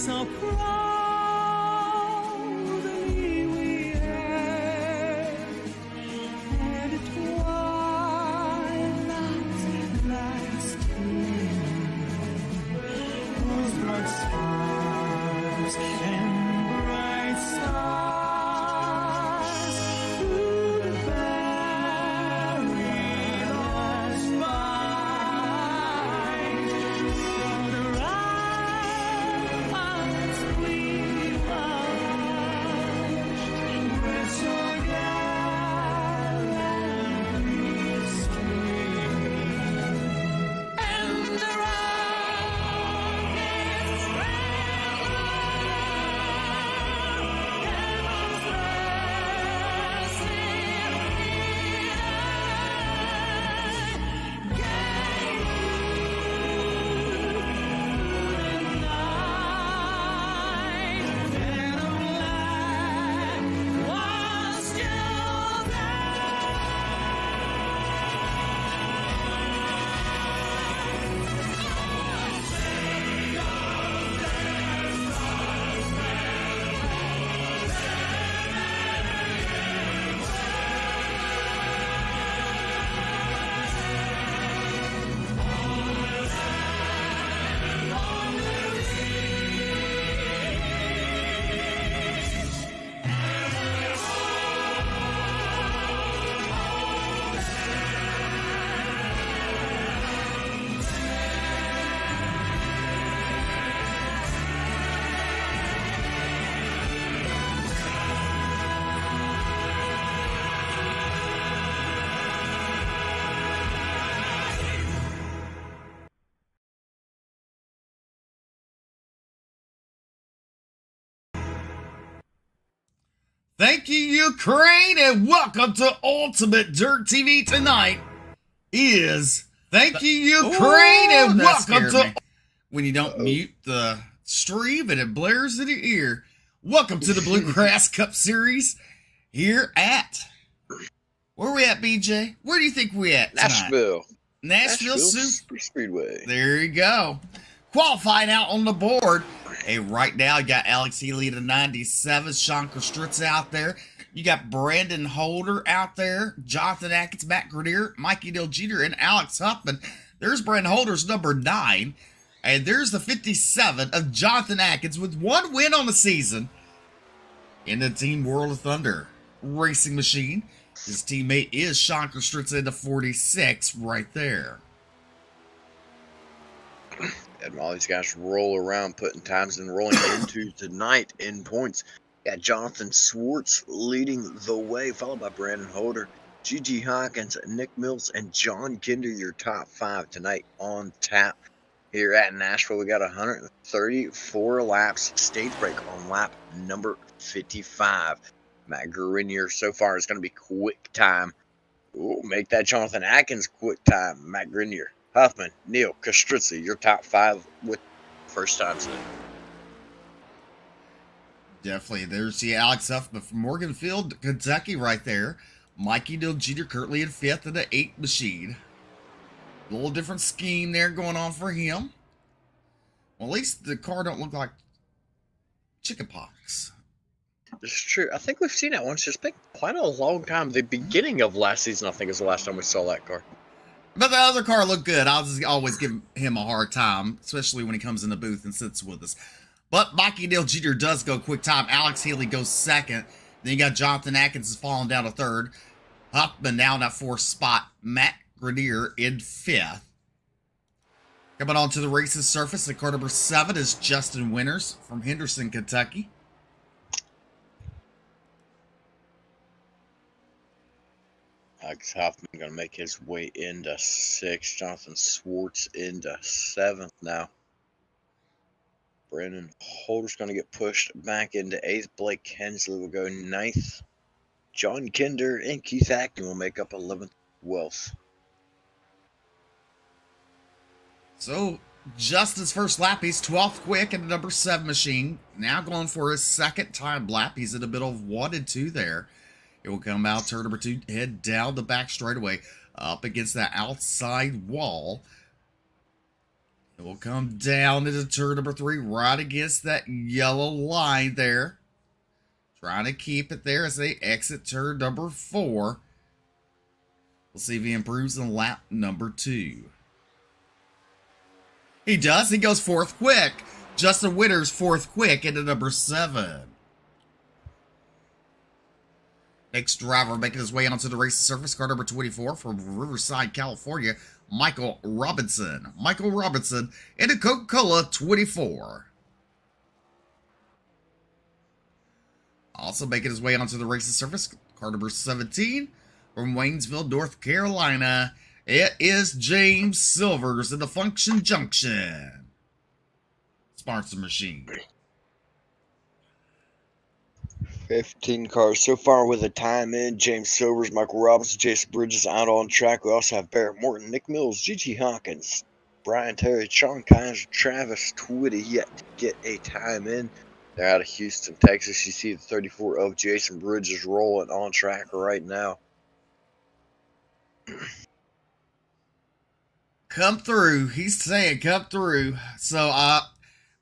so proudly we hailed, and at twilight's last gleam, those bright sparks and bright stars through the perilous fight, for the ramparts we watched were so gallantly streaming, and the rockets Thank you, Ukraine, and welcome to Ultimate Dirt TV. Tonight is Thank you, Ukraine, and welcome to... When you don't mute the stream and it blares in your ear. Welcome to the Bluegrass Cup Series here at... Where are we at, BJ? Where do you think we at tonight? Nashville Super Speedway. There you go. Qualifying out on the board. Hey, right now you got Alex Healy to 97, Sean Kostritz out there. You got Brandon Holder out there, Jonathan Atkins, Matt Grenier, Mikey Dill Jr., and Alex Huffman. There's Brandon Holder's number 9. And there's the 57 of Jonathan Atkins with 1 win on the season in the Team World of Thunder racing machine. His teammate is Sean Kostritz in the 46 right there. And all these guys roll around, putting times and rolling into tonight in points. Got Jonathan Swartz leading the way, followed by Brandon Holder, G.G. Hawkins, Nick Mills, and John Kinder, your top 5 tonight on tap. Here at Nashville, we got 134 laps, stage break on lap number 55. Matt Grenier so far is going to be quick time. Ooh, make that Jonathan Atkins quick time. Matt Grenier, Huffman, Neil, Kostritz, your top 5 with first time today. Definitely. There's the Alex Huffman from Morganfield, Kentucky right there. Mikey Dill Jr. currently in 5th in the 8 machine. A little different scheme there going on for him. Well, at least the car don't look like chickenpox. It's true. I think we've seen that once. It's been quite a long time. The beginning of last season, I think, is the last time we saw that car. But the other car looked good. I'll just always give him a hard time, especially when he comes in the booth and sits with us. But Mikey Dill Jr. does go quick time. Alex Healy goes 2nd. Then you got Jonathan Atkins is falling down to 3rd. Huffman now in that 4th spot. Matt Grenier in 5th. Coming on to the race's surface, the car number 7 is Justin Winters from Henderson, Kentucky. Alex Huffman going to make his way into 6th. Jonathan Swartz into 7th now. Brandon Holder's going to get pushed back into 8th. Blake Hensley will go 9th. John Kinder and Keith Acton will make up 11th, 12th. So, Justin's first lap, he's 12th quick in the number 7 machine. Now going for his 2nd time lap. He's in the middle of 1 and 2 there. It will come out, turn number 2, head down the back straightaway, up against that outside wall. It will come down into turn number 3, right against that yellow line there. Trying to keep it there as they exit turn number 4. We'll see if he improves in lap number 2. He does. He goes 4th quick. Justin Winters 4th quick into number 7. Next driver making his way onto the race surface, car number 24 from Riverside, California, Michael Robinson. Michael Robinson into Coca-Cola 24. Also making his way onto the race's surface, car number 17 from Waynesville, North Carolina. It is James Silvers in the Function Junction sponsor machine. 15 cars so far with a time in. James Silvers, Michael Robinson, Jason Bridges out on track. We also have Barrett Morton, Nick Mills, Gigi Hawkins, Brian Terry, Sean Kaiser, Travis Twitty yet to get a time in. They're out of Houston, Texas. You see the 34 of Jason Bridges rolling on track right now. Come through. He's saying come through. So,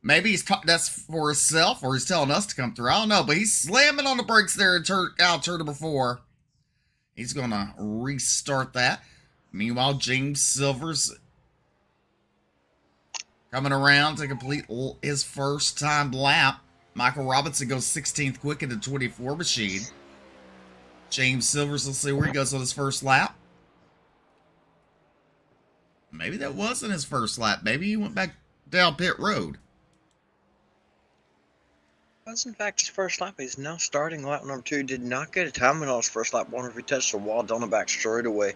maybe that's for himself, or he's telling us to come through. I don't know, but he's slamming on the brakes there in turn number 4. He's going to restart that. Meanwhile, James Silvers coming around to complete his first time lap. Michael Robinson goes 16th quick in the 24 machine. James Silvers, let's see where he goes on his first lap. Maybe that wasn't his first lap. Maybe he went back down pit road. Was in fact his first lap. He's now starting lap number 2. Did not get a time on his first lap. Wonder if he touched the wall down the back straight away.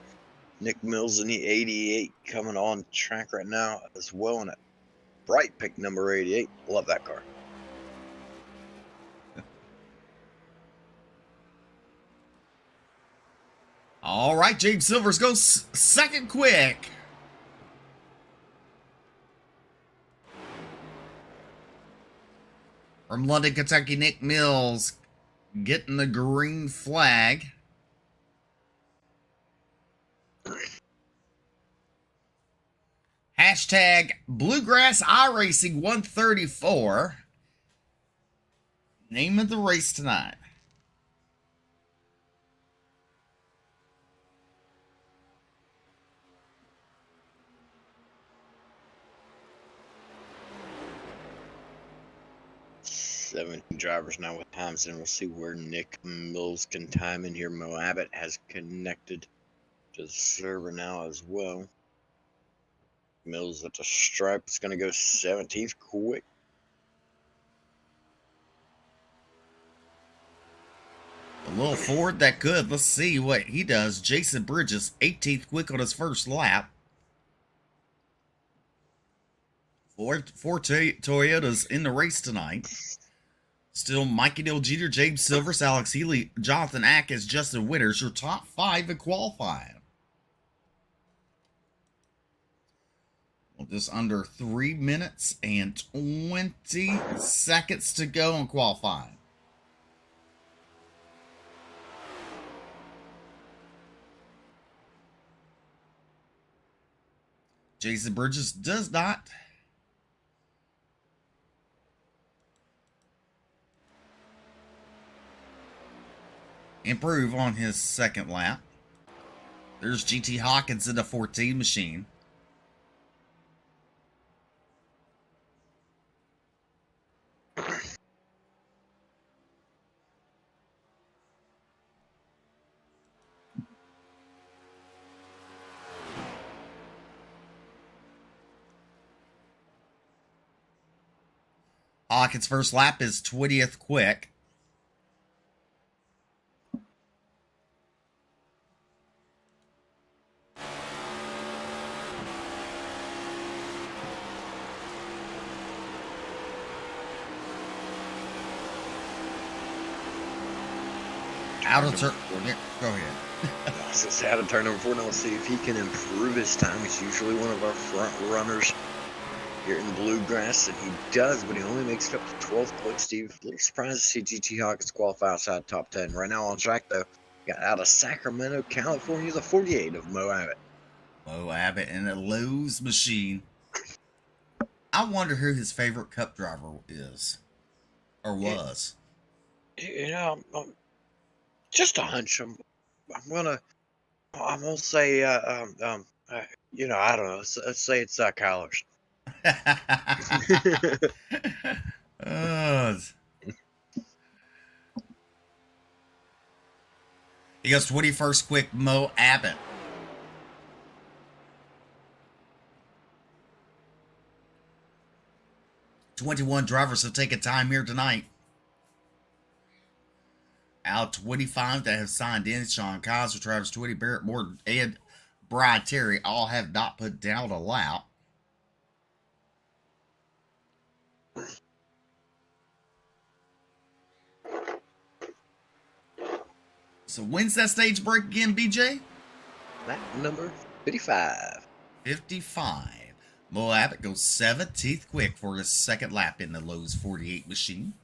Nick Mills in the 88 coming on track right now as well in a bright pick number 88. Love that car. All right, James Silvers goes second quick. From London, Kentucky, Nick Mills getting the green flag. Hashtag Bluegrass Iracing 134. Name of the race tonight. Seven drivers now with times, and we'll see where Nick Mills can time in here. Mo Abbott has connected to the server now as well. Mills at the stripe. It's going to go 17th quick. A little Ford that could. Let's see what he does. Jason Bridges, 18th quick on his first lap. Four Toyotas in the race tonight. Still Mikey Neal Jr., James Silvers, Alex Healy, Jonathan Atkins, Justin Winters, your top 5 in qualifying. Well, just under 3 minutes and 20 seconds to go in qualifying. Jason Bridges does not improve on his second lap. There's GT Hawkins in the 14 machine. Hawkins' first lap is 20th quick. Out of turn. Yeah, go ahead. Since out of turn number 4, now let's see if he can improve his time. He's usually one of our front runners here in Bluegrass, and he does, but he only makes it up to 12th place. Steve, a little surprised to see GT Hawkins qualify outside top 10. Right now on track, though, got out of Sacramento, California, the 48 of Mo Abbott. Mo Abbott in a Lowe's machine. I wonder who his favorite Cup driver is or was. You know, just a hunch. I'm gonna say, you know, I don't know. Let's say it's Kyle Larson. Uh, he goes 21st quick, Mo Abbott. "21 drivers have taken time here tonight. Out 25 that have signed in: Sean Kaiser, Travis Twitty, Barrett Morton, and Brian Terry all have not put down a lap. So when's that stage break again, BJ? Lap number 55. 55. Mo Abbott goes 17th quick for his second lap in the Lowe's 48 machine.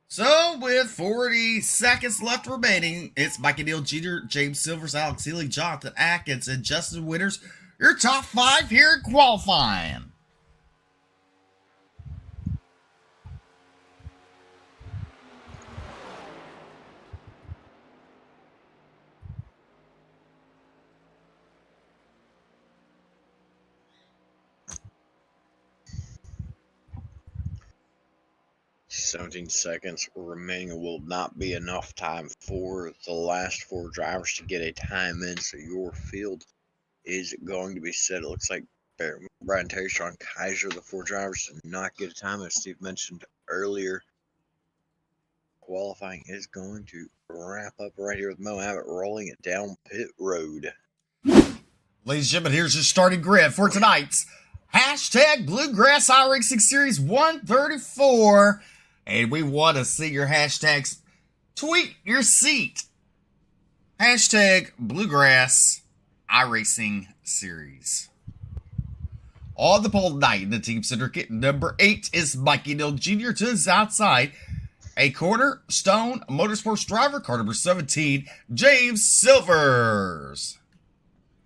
So, with 40 seconds left remaining, it's Mikey Neal Jr., James Silvers, Alex Healy, Jonathan Atkins, and Justin Winters, your top 5 here in qualifying. "17 seconds remaining will not be enough time for the last 4 drivers to get a time in, so your field is going to be set. It looks like Brian Terry, Sean Kaiser, the 4 drivers, did not get a time. As Steve mentioned earlier, qualifying is going to wrap up right here with Mo Abbott rolling it down pit road. Ladies and gentlemen, here's your starting grid for tonight's hashtag Bluegrass Iracing Series 134. And we want to see your hashtags. Tweet your seat. Hashtag Bluegrass Iracing Series. On the pole tonight in the team syndicate, number 8 is Mikey Neal Jr. to his outside. A Cornerstone Motorsports driver, car number 17, James Silvers.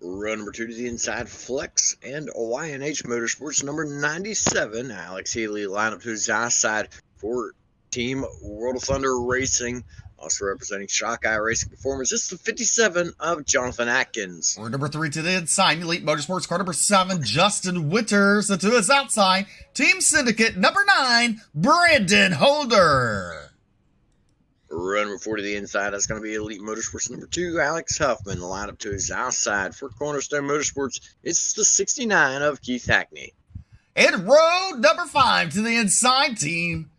Row number 2 to the inside, Flex and Y&H Motorsports, number 97, Alex Healy, lineup to his outside for Team World of Thunder Racing. Also representing Shock Eye Racing Performance, it's the 57 of Jonathan Atkins. Row number 3 to the inside, Elite Motorsports, car number 7, Justin Winters. And to his outside, Team Syndicate, number 9, Brandon Holder. Row number 4 to the inside, that's going to be Elite Motorsports number 2, Alex Huffman. The lineup to his outside for Cornerstone Motorsports, it's the 69 of Keith Hackney. And row number 5 to the inside, Team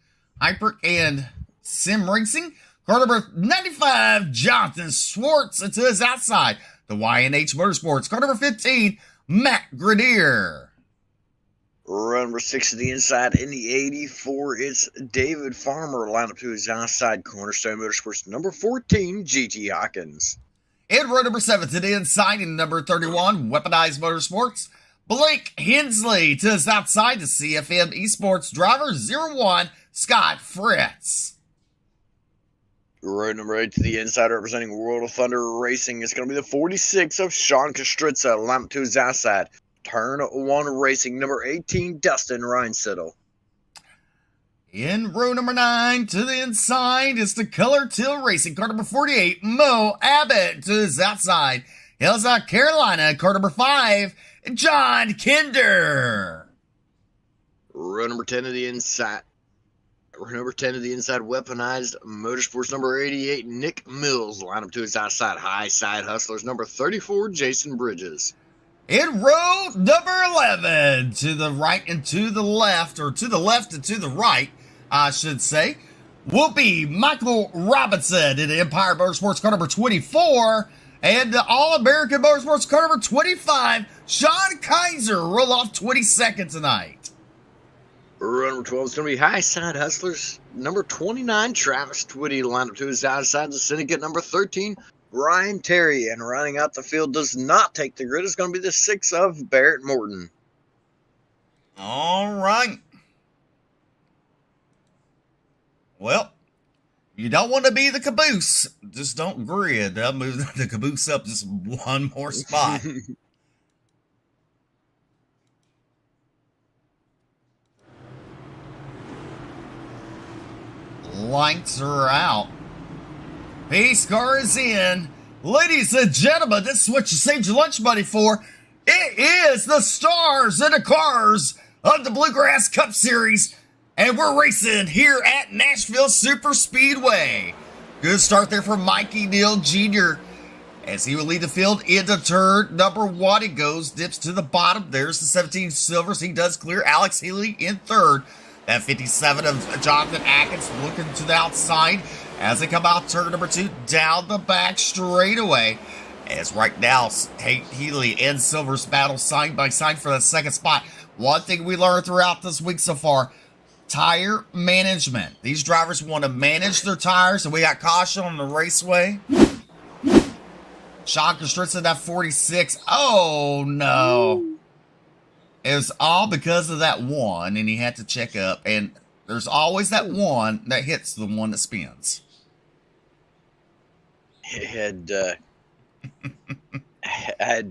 Hyper and Sim Racing, car number 95, Jonathan Swartz. And to his outside, the Y&H Motorsports, car number 15, Matt Grenier. Row number 6 to the inside in the 84, it's David Farmer, lineup to his outside, Cornerstone Motorsports, number 14, GT Hawkins. And row number 7 to the inside in number 31, Weaponized Motorsports, Blake Hensley. To his outside, the CFM Esports driver, 01, Scott Fritz. Row number 8 to the inside, representing World of Thunder Racing, it's going to be the 46 of Sean Kostritza, lineup to his outside, Turn 1 Racing, number 18, Dustin Reinsettle. In row number 9 to the inside is the Color Till Racing, car number 48, Mo Abbott. To his outside, Hillside Carolina, car number 5, John Kinder. Row number 10 to the inside. Weaponized Motorsports, number 88, Nick Mills, lineup to his outside, High Side Hustlers, number 34, Jason Bridges. In row number 11, to the right and to the left, or to the left and to the right, I should say, will be Michael Robinson in the Empire Motorsports, car number 24, and the All-American Motorsports, car number 25, Sean Kaiser, roll off 22nd tonight. Row number 12 is going to be High Side Hustlers, number 29, Travis Twitty, lineup to his outside, the Syndicate, number 13, Brian Terry, and rounding out the field does not take the grid is going to be the 6 of Barrett Morton. All right. Well, You don't want to be the caboose. Just don't grid. They'll move the caboose up just one more spot. Lights are out. Pace car is in. Ladies and gentlemen, this is what you saved your lunch money for. It is the stars and the cars of the Bluegrass Cup Series. And we're racing here at Nashville Super Speedway. Good start there for Mikey Neal Jr. as he will lead the field into turn number 1. He goes, dips to the bottom. There's the 17 Silvers. He does clear Alex Healy in third. That 57 of Jonathan Atkins looking to the outside as they come out turn number 2 down the back straightaway. As right now, Healy and Silvers battle side by side for the second spot. One thing we learned throughout this week so far, tire management. These drivers want to manage their tires, and we got caution on the raceway. Sean Kostritza, that 46. Oh, no. It was all because of that one, and he had to check up. And there's always that one that hits the one that spins. He had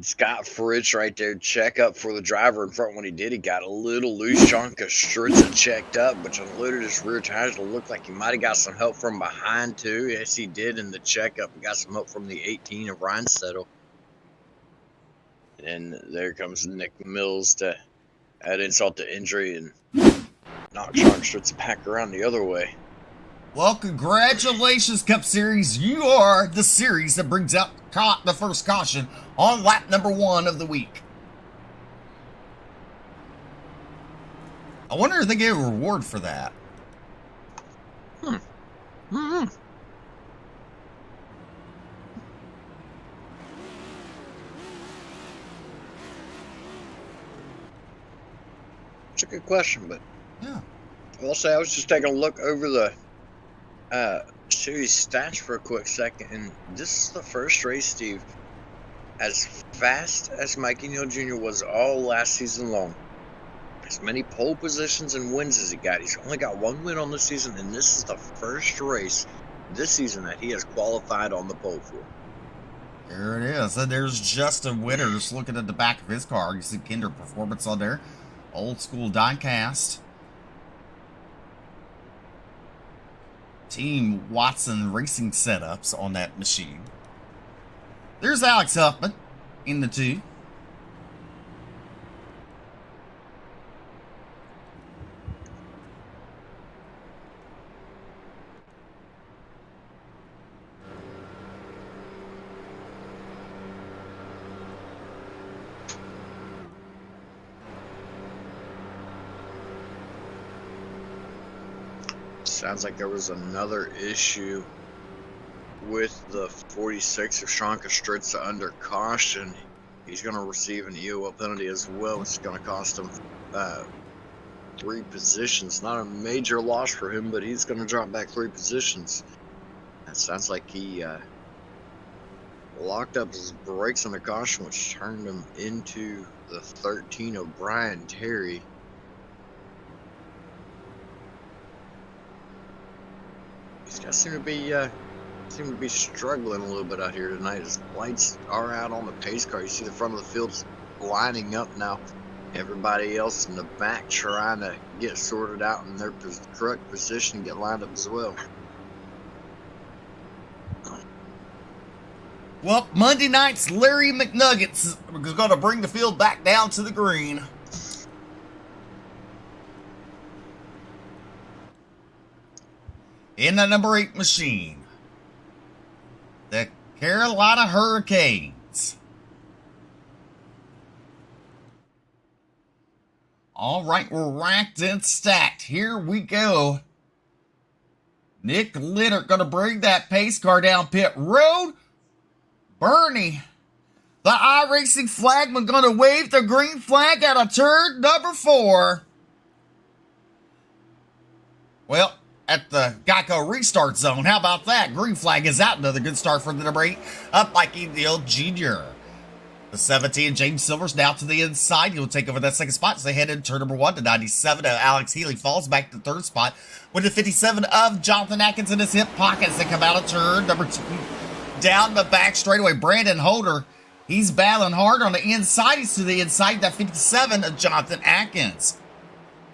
Scott Fritz right there check up for the driver in front. When he did, he got a little loose. Sean Kostritza checked up, but unloaded his rear tires. It looked like he might have got some help from behind, too. Yes, he did in the checkup. He got some help from the 18 of Ryan Settle. And there comes Nick Mills to add insult to injury and knock Sean Kostritza back around the other way. Well, congratulations, Cup Series. You are the series that brings out the first caution on lap number 1 of the week. I wonder if they get a reward for that. It's a good question, but Yeah. I'll say I was just taking a look over the series stats for a quick second, and this is the first race, Steve, as fast as Mikey Neal Jr. was all last season long. As many pole positions and wins as he got. He's only got 1 win on the season, and this is the first race this season that he has qualified on the pole for. There it is. And there's Justin Winters looking at the back of his car. You see Kinder Performance on there. Old school die cast. Team Watson Racing setups on that machine. There's Alex Huffman in the 2. Sounds like there was another issue with the 46 of Sean Kostritza under caution. He's going to receive an EOL penalty as well, which is going to cost him 3 positions. Not a major loss for him, but he's going to drop back 3 positions. It sounds like he locked up his brakes under caution, which turned him into the 13 of Brian Terry. These guys seem to be struggling a little bit out here tonight. As lights are out on the pace car, you see the front of the field lining up now. Everybody else in the back trying to get sorted out in their correct position, get lined up as well. Well, Monday night's Larry McNuggets is going to bring the field back down to the green. In the number 8 machine, the Carolina Hurricanes. All right, we're racked and stacked. Here we go. Nick Litter going to bring that pace car down pit road. Bernie, the iRacing flagman, going to wave the green flag out of turn number 4. Well, at the Geico restart zone. How about that? Green flag is out. Another good start for the number 8 up Mikey Neal Jr. The 17, James Silver's now to the inside. He'll take over that second spot as they head into turn number 1. The 97 of Alex Healy falls back to third spot with the 57 of Jonathan Atkins in his hip pocket as they come out of turn number 2. Down the back straightaway, Brandon Holder. He's battling hard on the inside. He's to the inside, that 57 of Jonathan Atkins.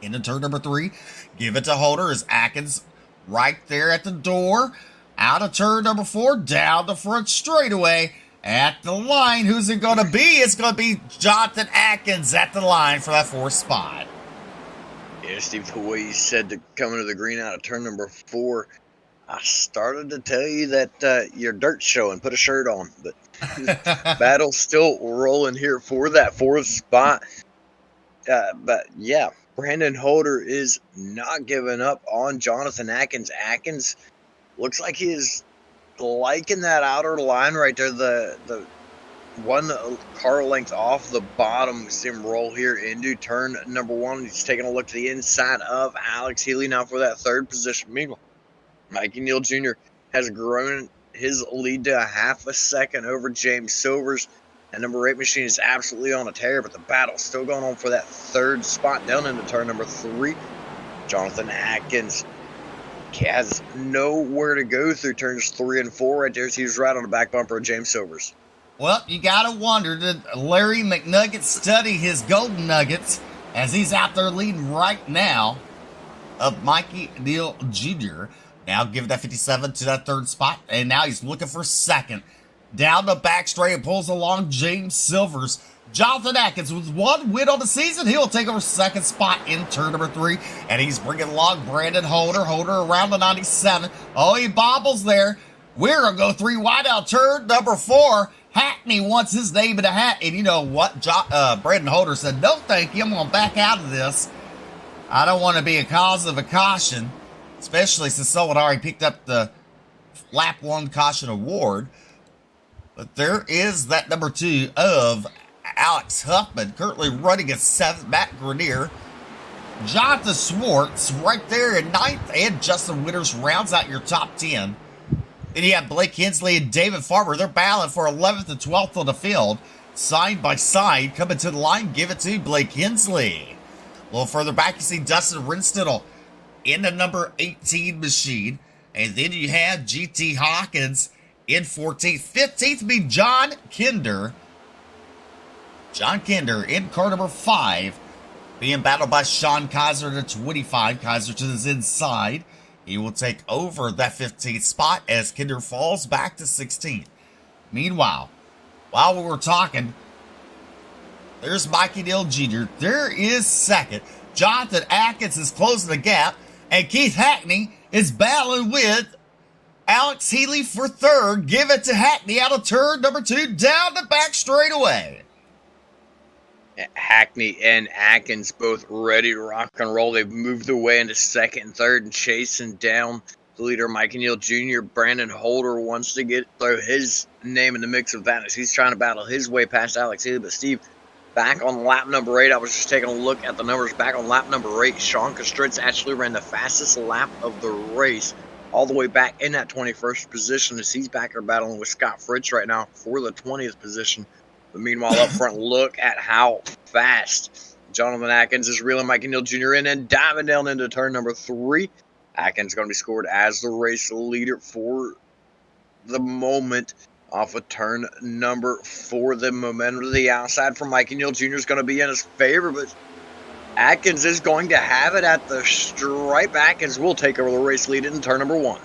Into turn number 3. Give it to Holder as Atkins right there at the door. Out of turn number 4, down the front straightaway. At the line, who's it going to be? It's going to be Jonathan Atkins at the line for that 4th spot. Yeah, Steve, the way you said to coming to the green out of turn number 4, I started to tell you that your dirt's showing. Put a shirt on. But battle's still rolling here for that 4th spot. But yeah, Brandon Holder is not giving up on Jonathan Atkins. Atkins looks like he is liking that outer line right there, the one car length off the bottom. We see him roll here into turn number 1. He's taking a look to the inside of Alex Healy now for that 3rd position. Meanwhile, Mikey Neal Jr. has grown his lead to a half a second over James Silvers. That number 8 machine is absolutely on a tear, but the battle's still going on for that 3rd spot down into turn number 3. Jonathan Atkins has nowhere to go through turns 3 and 4 right there. So he's right on the back bumper of James Silvers. Well, you got to wonder, did Larry McNugget study his golden nuggets as he's out there leading right now of Mikey Neal Jr. Now give that 57 to that 3rd spot, and now he's looking for 2nd. Down the back straight and pulls along James Silvers. Jonathan Atkins with 1 win on the season. He'll take over 2nd spot in turn number 3. And he's bringing along Brandon Holder. Holder around the 97. Oh, he bobbles there. We're going to go 3 wide out turn number 4. Hackney wants his name in a hat. And you know what? Brandon Holder said, no, thank you. I'm going to back out of this. I don't want to be a cause of a caution, especially since someone already picked up the lap 1 caution award. But there is that number 2 of Alex Huffman, currently running at 7th. Matt Grenier. Jonathan Swartz right there in 9th. And Justin Winters rounds out your top 10. Then you have Blake Hensley and David Farmer. They're battling for 11th and 12th on the field. Side by side. Coming to the line. Give it to Blake Hensley. A little further back, you see Dustin Rinstidle in the number 18 machine. And then you have GT Hawkins in 14th. 15th be John Kinder. John Kinder in car number 5, being battled by Sean Kaiser to 25. Kaiser to his inside. He will take over that 15th spot as Kinder falls back to 16th. Meanwhile, while we were talking, there's Mikey Neal Jr. There is 2nd. Jonathan Atkins is closing the gap. And Keith Hackney is battling with Alex Healy for 3rd. Give it to Hackney out of turn number 2 down the back straightaway. Hackney and Atkins both ready to rock and roll. They've moved their way into 2nd and 3rd and chasing down the leader, Mikey Neal Jr. Brandon Holder wants to throw his name in the mix of that as he's trying to battle his way past Alex Healy. But Steve, back on lap number 8, I was just taking a look at the numbers. Back on lap number 8, Sean Kostritz actually ran the fastest lap of the race, all the way back in that 21st position as he's back there battling with Scott Fritz right now for the 20th position. But meanwhile, up front, look at how fast Jonathan Atkins is reeling Mikey Neal Jr. in and diving down into turn number 3. Atkins going to be scored as the race leader for the moment off of turn number 4. The momentum to the outside from Mikey Neal Jr. is going to be in his favor, but Atkins is going to have it at the stripe. Atkins will take over the race lead in turn number 1.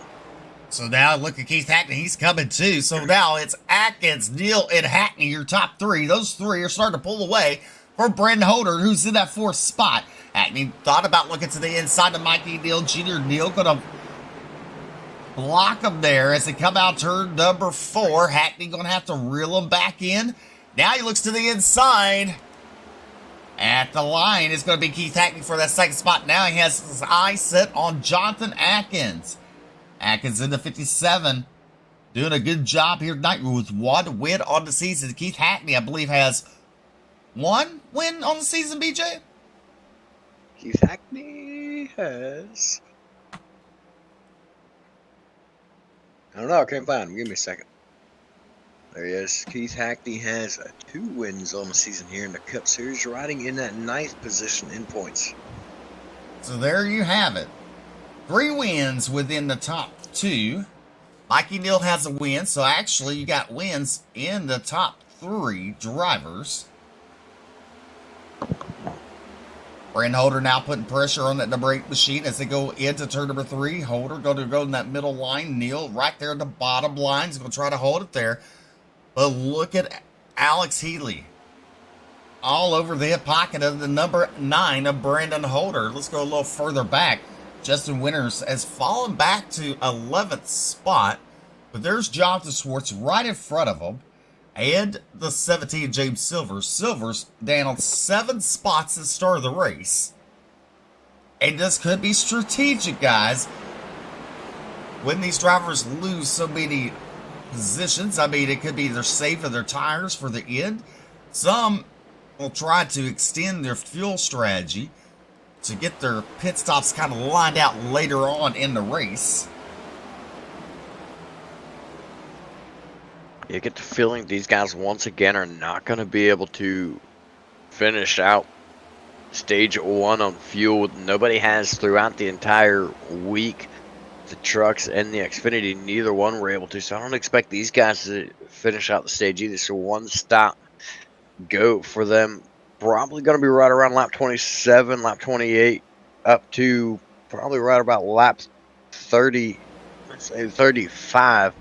So now look at Keith Hackney. He's coming too. So now it's Atkins, Neal, and Hackney, your top 3. Those 3 are starting to pull away from Brandon Holder, who's in that 4th spot. Hackney thought about looking to the inside of Mikey Neal Jr. Neal going to block him there as they come out turn number 4. Hackney going to have to reel him back in. Now he looks to the inside. At the line is going to be Keith Hackney for that 2nd spot. Now he has his eye set on Jonathan Atkins. Atkins in the 57. Doing a good job here tonight with 1 win on the season. Keith Hackney, I believe, has 1 win on the season, BJ? Keith Hackney has... I don't know. I can't find him. Give me a second. There he is. Keith Hackney has 2 wins on the season here in the Cup Series, riding in that 9th position in points. So there you have it. 3 wins within the top 2. Mikey Neal has a win, so actually you got wins in the top 3 drivers. Brandon Holder now putting pressure on that number 8 machine as they go into turn number 3. Holder going to go in that middle line. Neal right there at the bottom line. He's going to try to hold it there. But look at Alex Healy. All over the hip pocket of the number 9 of Brandon Holder. Let's go a little further back. Justin Winters has fallen back to 11th spot. But there's Jonathan Swartz right in front of him. And the 17, James Silvers. Silvers down 7 spots at the start of the race. And this could be strategic, guys. When these drivers lose so many positions, I mean, it could be they're saving their tires for the end. Some will try to extend their fuel strategy to get their pit stops kind of lined out later on in the race. You get the feeling these guys once again are not going to be able to finish out stage 1 on fuel. Nobody has throughout the entire week. The trucks and the Xfinity, neither one were able to. So I don't expect these guys to finish out the stage either. So 1 stop go for them. Probably going to be right around lap 27, lap 28, up to probably right about lap 30, let's say 35.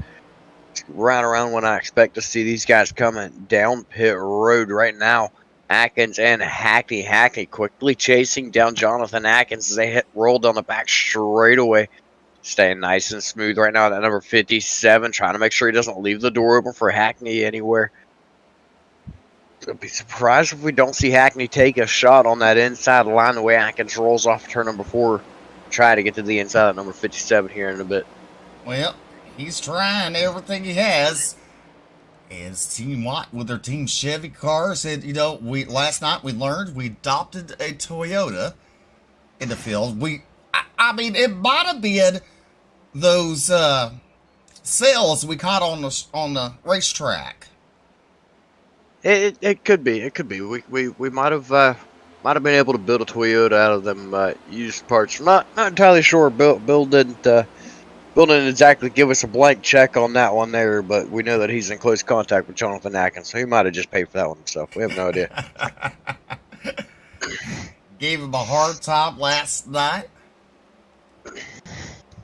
Right around when I expect to see these guys coming down pit road right now. Atkins and Hackney. Hackney quickly chasing down Jonathan Atkins as they rolled on the back straightaway. Staying nice and smooth right now at number 57. Trying to make sure he doesn't leave the door open for Hackney anywhere. I'd be surprised if we don't see Hackney take a shot on that inside line the way Atkins rolls off turn number 4. Try to get to the inside of number 57 here in a bit. Well, he's trying everything he has. As Team Watt with their Team Chevy car said, you know, last night we learned we adopted a Toyota in the field. I mean, it might have been those sales we caught on the racetrack. It could be. It could be. We might have been able to build a Toyota out of them used parts. Not entirely sure. Bill didn't exactly give us a blank check on that one there, but we know that he's in close contact with Jonathan Atkins, so he might have just paid for that one himself. We have no idea. Gave him a hard time last night.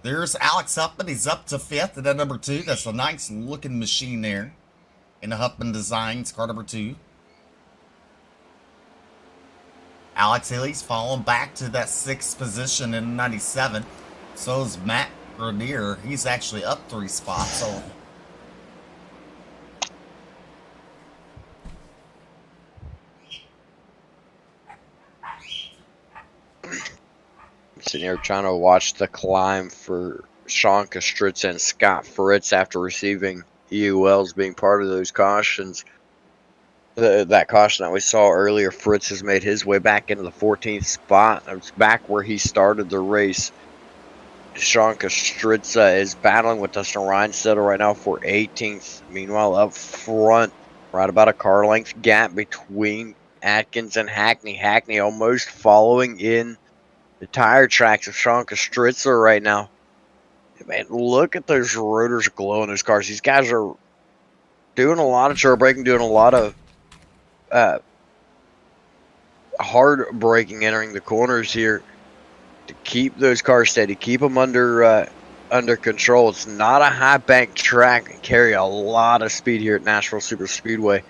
There's Alex Huffman. He's up to 5th at that number 2. That's a nice looking machine there in the Huffman Designs, car number 2. Alex Healy's fallen back to that 6th position in 97. So is Matt Grenier. He's actually up 3 spots. So Sitting here trying to watch the climb for Sean Kostritza and Scott Fritz after receiving EULs being part of those cautions. That caution that we saw earlier, Fritz has made his way back into the 14th spot. It's back where he started the race. Sean Kostritza is battling with Dustin Reinstetter right now for 18th. Meanwhile, up front, right about a car length gap between Atkins and Hackney. Hackney almost following in the tire tracks of Sean Kostritza right now. Man, look at those rotors glowing those cars. These guys are doing a lot of trail braking, doing a lot of hard braking entering the corners here to keep those cars steady, keep them under control. It's not a high bank track and carry a lot of speed here at Nashville Super Speedway.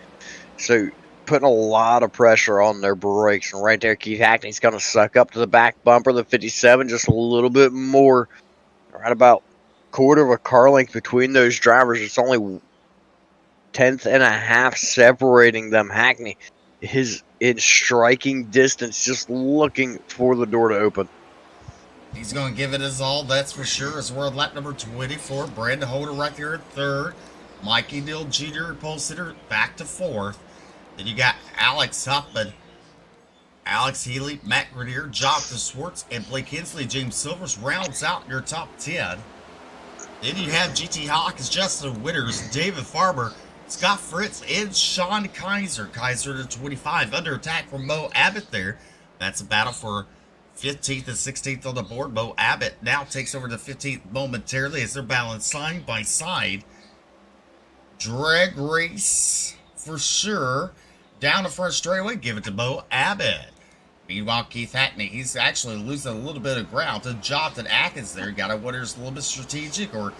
So putting a lot of pressure on their brakes. And right there, Keith Hackney's going to suck up to the back bumper, the 57, just a little bit more. Right about quarter of a car length between those drivers. It's only 10th and a half separating them. Hackney is in striking distance, just looking for the door to open. he's going to give it his all, that's for sure. As we're on lap number 24. Brandon Holder right there at 3rd. Mikey Neal Jr. at pole sitter back to 4th. Then you got Alex Huffman, Alex Healy, Matt Grenier, Jonathan Swartz, and Blake Hensley. James Silvers rounds out your top 10. Then you have GT Hawkins, Justin Winters, David Farmer, Scott Fritz and Sean Kaiser. Kaiser to 25. Under attack from Mo Abbott there. That's a battle for 15th and 16th on the board. Mo Abbott now takes over the 15th momentarily as they're battling side by side. Drag race for sure. Down the front straightaway, give it to Mo Abbott. Meanwhile, Keith Hackney, he's actually losing a little bit of ground to Jonathan Atkins there. Got to wonder if it's a little bit strategic, or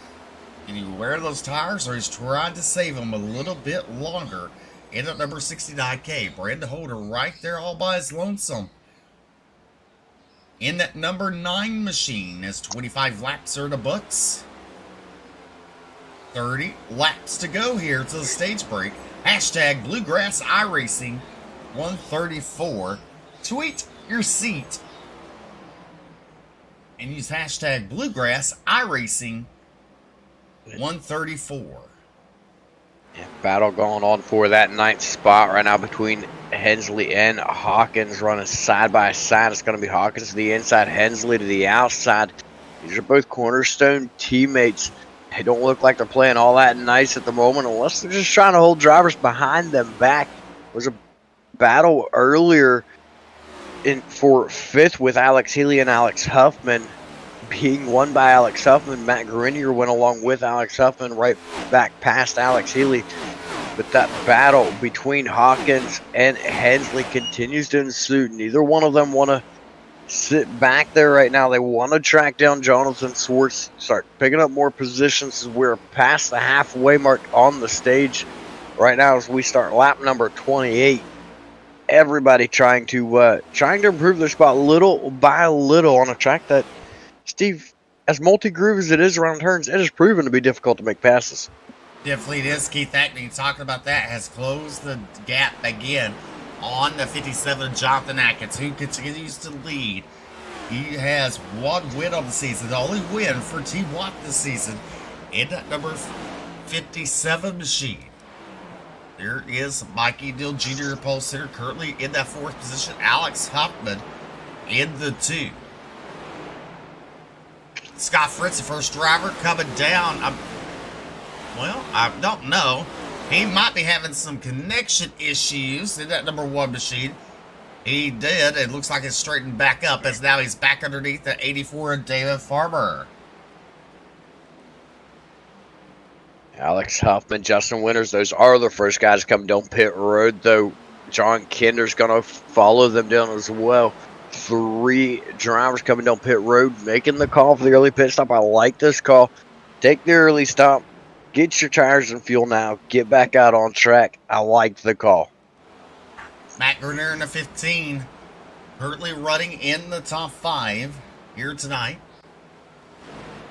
can he wear those tires, or he's trying to save them a little bit longer. In at number 69K, Brandon Holder right there all by his lonesome. In that number 9 machine, as 25 laps are in the books. 30 laps to go here to the stage break. Hashtag Bluegrass Iracing 134. Tweet your seat and use hashtag Bluegrass Iracing 134. Yeah, battle going on for that 9th spot right now between Hensley and Hawkins, running side by side. It's going to be Hawkins to the inside, Hensley to the outside. These are both cornerstone teammates. They don't look like they're playing all that nice at the moment, unless they're just trying to hold drivers behind them back. There was a battle earlier for 5th with Alex Healy and Alex Huffman, being won by Alex Huffman. Matt Grenier went along with Alex Huffman right back past Alex Healy. But that battle between Hawkins and Hensley continues to ensue. Neither one of them want to sit back there right now. They want to track down Jonathan Swartz, start picking up more positions as we're past the halfway mark on the stage right now as we start lap number 28. Everybody trying to improve their spot little by little on a track that, Steve, as multi-groove as it is around turns, it has proven to be difficult to make passes. Definitely it is. Keith Hackney, talking about that, has closed the gap again on the 57, Jonathan Atkins, who continues to lead. He has one win on the season, the only win for Team Watt this season, in that number 57 machine. There is Mikey Dill Jr., pole sitter, currently in that 4th position. Alex Huffman in the 2. Scott Fritz, the first driver, coming down. I don't know. He might be having some connection issues in that number 1 machine. He did. It looks like it's straightened back up as now he's back underneath the 84 of David Farmer. Alex Huffman, Justin Winters, those are the first guys coming down pit road, though John Kinder's going to follow them down as well. 3 drivers coming down pit road, making the call for the early pit stop. I like this call. Take the early stop. Get your tires and fuel now. Get back out on track. I like the call. Matt Grenier in the 15, currently running in the top 5 here tonight.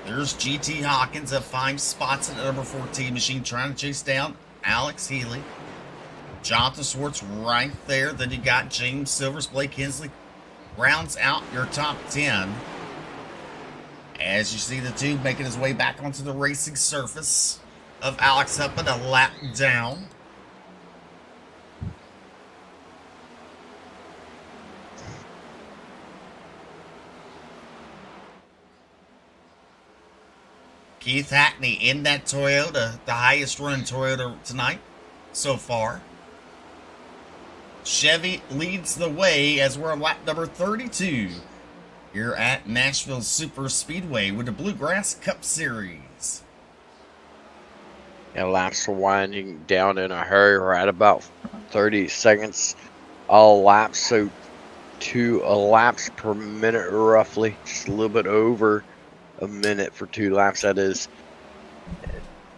There's GT Hawkins at 5 spots in the number 14 machine, trying to chase down Alex Healy. Jonathan Swartz right there. Then you got James Silvers, Blake Hensley rounds out your top 10. As you see the two making his way back onto the racing surface of Alex Huffman, a lap down. Keith Hackney in that Toyota, the highest running Toyota tonight so far. Chevy leads the way as we're on lap number 32 here at Nashville Super Speedway with the Bluegrass Cup Series. Yeah, laps are winding down in a hurry. We're at about 30 seconds a lap, so 2 laps per minute roughly, just a little bit over a minute for 2 laps, that is.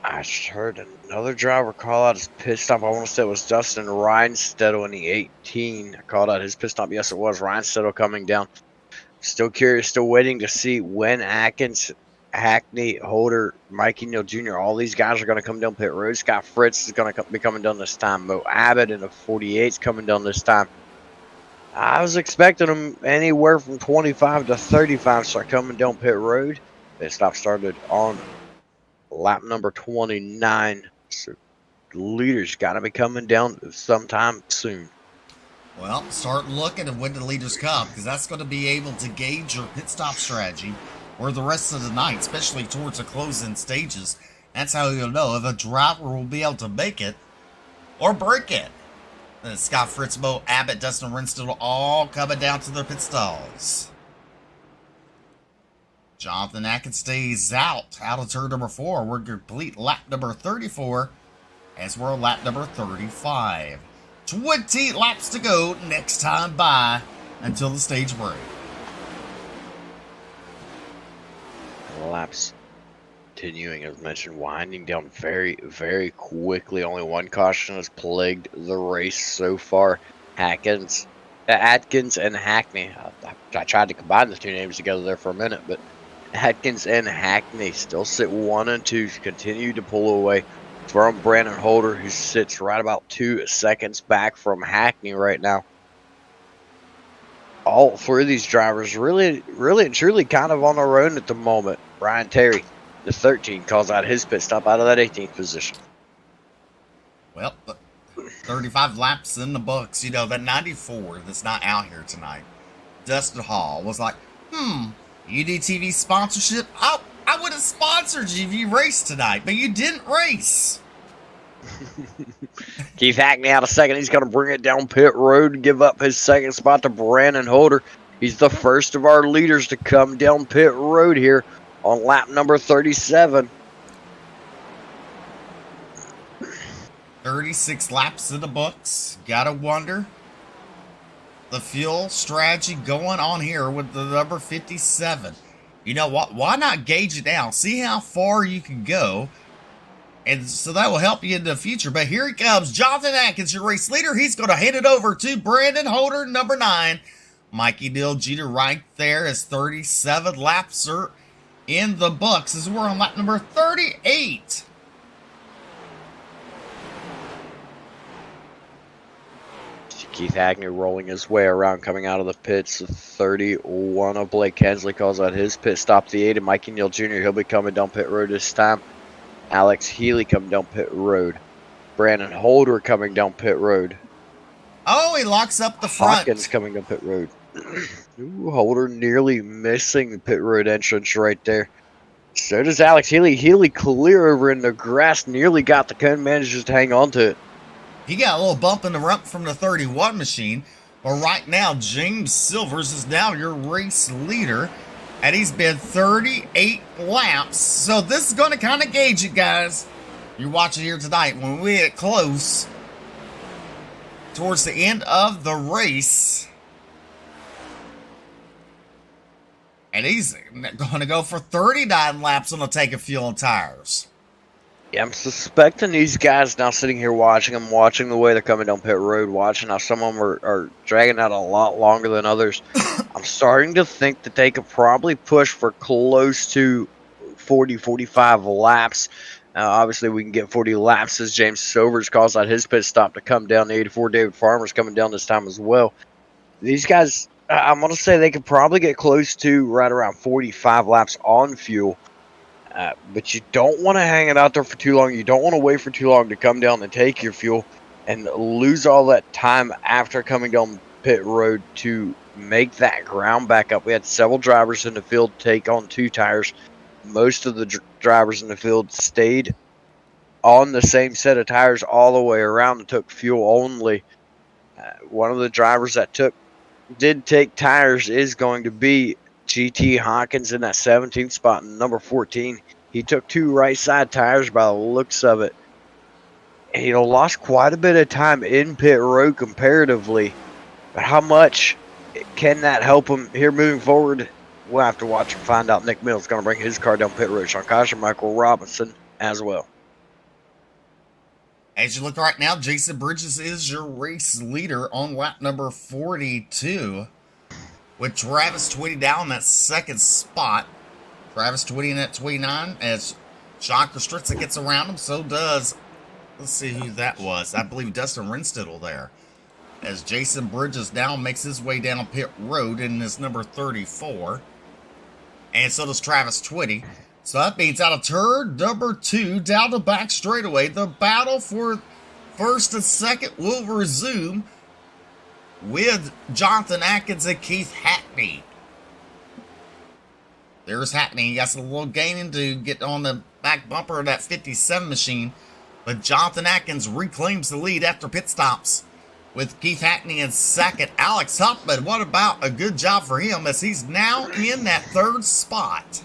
I just heard another driver call out his pit stop. I want to say it was Dustin Reinstedt in the 18. I called out his pit stop. Yes, it was Reinstedt coming down. Still curious, still waiting to see when Atkins, Hackney, Holder, Mikey Neal Jr., all these guys are going to come down pit road. Scott Fritz is going to be coming down this time. Mo Abbott in the 48 is coming down this time. I was expecting them anywhere from 25 to 35 to start coming down pit road. Pit stop started on lap number 29. So the leaders got to be coming down sometime soon. Well, start looking at when the leaders come, because that's going to be able to gauge your pit stop strategy or the rest of the night, especially towards the closing stages. That's how you'll know if a driver will be able to make it or break it. Then Scott Fritzbo, Abbott, Dustin Renstall all coming down to their pit stalls. Jonathan Atkins stays out of turn number 4. We're complete lap number 34 as we're on lap number 35. 20 laps to go next time by until the stage break. Laps continuing, as mentioned, winding down very, very quickly. Only one caution has plagued the race so far. Atkins and Hackney. I tried to combine the two names together there for a minute, but Atkins and Hackney still sit 1 and 2, continue to pull away from Brandon Holder, who sits right about 2 seconds back from Hackney right now. All 3 of these drivers really and truly kind of on their own at the moment. Brian Terry, the 13, calls out his pit stop out of that 18th position. Well, 35 laps in the books. You know, that 94 that's not out here tonight, Dustin Hall, was like, UDTV sponsorship? I would have sponsored you if you raced tonight, but you didn't race. Keith Hackney out of second. He's going to bring it down pit road and give up his second spot to Brandon Holder. He's the first of our leaders to come down pit road here on lap number 37. 36 laps in the books. Gotta wonder the fuel strategy going on here with the number 57. You know what? Why not gauge it now? See how far you can go. And so that will help you in the future. But here he comes. Jonathan Atkins, your race leader. He's going to hand it over to Brandon Holder, number 9. Mikey Dill Jeter right there as 37 laps are in the books as we're on lap number 38. Keith Hackney rolling his way around, coming out of the pits. 31 of Blake Hensley calls out his pit stop. The 8 of Mikey Neal Jr. He'll be coming down pit road this time. Alex Healy coming down pit road. Brandon Holder coming down pit road. Oh, he locks up the front. Hawkins coming down pit road. Ooh, Holder nearly missing the pit road entrance right there. So does Alex Healy. Healy clear over in the grass. Nearly got the cone, manages to hang on to it. He got a little bump in the rump from the 31 machine. But right now, James Silvers is now your race leader. And he's been 38 laps. So this is going to kind of gauge it, guys. You're watching here tonight. When we get close towards the end of the race. And he's going to go for 39 laps on the tank of fuel and tires. Yeah, I'm suspecting these guys now sitting here watching them, watching the way they're coming down pit road, watching how some of them are dragging out a lot longer than others. I'm starting to think that they could probably push for close to 40, 45 laps. Obviously, we can get 40 laps as James Silvers calls out his pit stop to come down. The 84 David Farmer's coming down this time as well. These guys, I'm going to say they could probably get close to right around 45 laps on fuel. But you don't want to hang it out there for too long. You don't want to wait for too long to come down and take your fuel and lose all that time after coming down pit road to make that ground back up. We had several drivers in the field take on 2 tires. Most of the drivers in the field stayed on the same set of tires all the way around and took fuel only. One of the drivers that did take tires is going to be GT Hawkins in that 17th spot, number 14. He took 2 right side tires by the looks of it. And, lost quite a bit of time in pit road comparatively. But how much can that help him here moving forward? We'll have to watch and find out. Nick Mills going to bring his car down pit road. Sean Kosher, Michael Robinson as well. As you look right now, Jason Bridges is your race leader on lap number 42. With Travis Twitty down in that second spot. Travis Twitty in at 29 as Sean Kostritza gets around him. So does, let's see who that was. I believe Dustin Renstittle there. As Jason Bridges now makes his way down pit road in this number 34. And so does Travis Twitty. So that means out of turn number 2 down the back straightaway, the battle for first and second will resume with Jonathan Atkins and Keith Hackney. There's Hackney. He got a little gaining to get on the back bumper of that 57 machine. But Jonathan Atkins reclaims the lead after pit stops. With Keith Hackney in second, Alex Huffman, what about a good job for him as he's now in that third spot?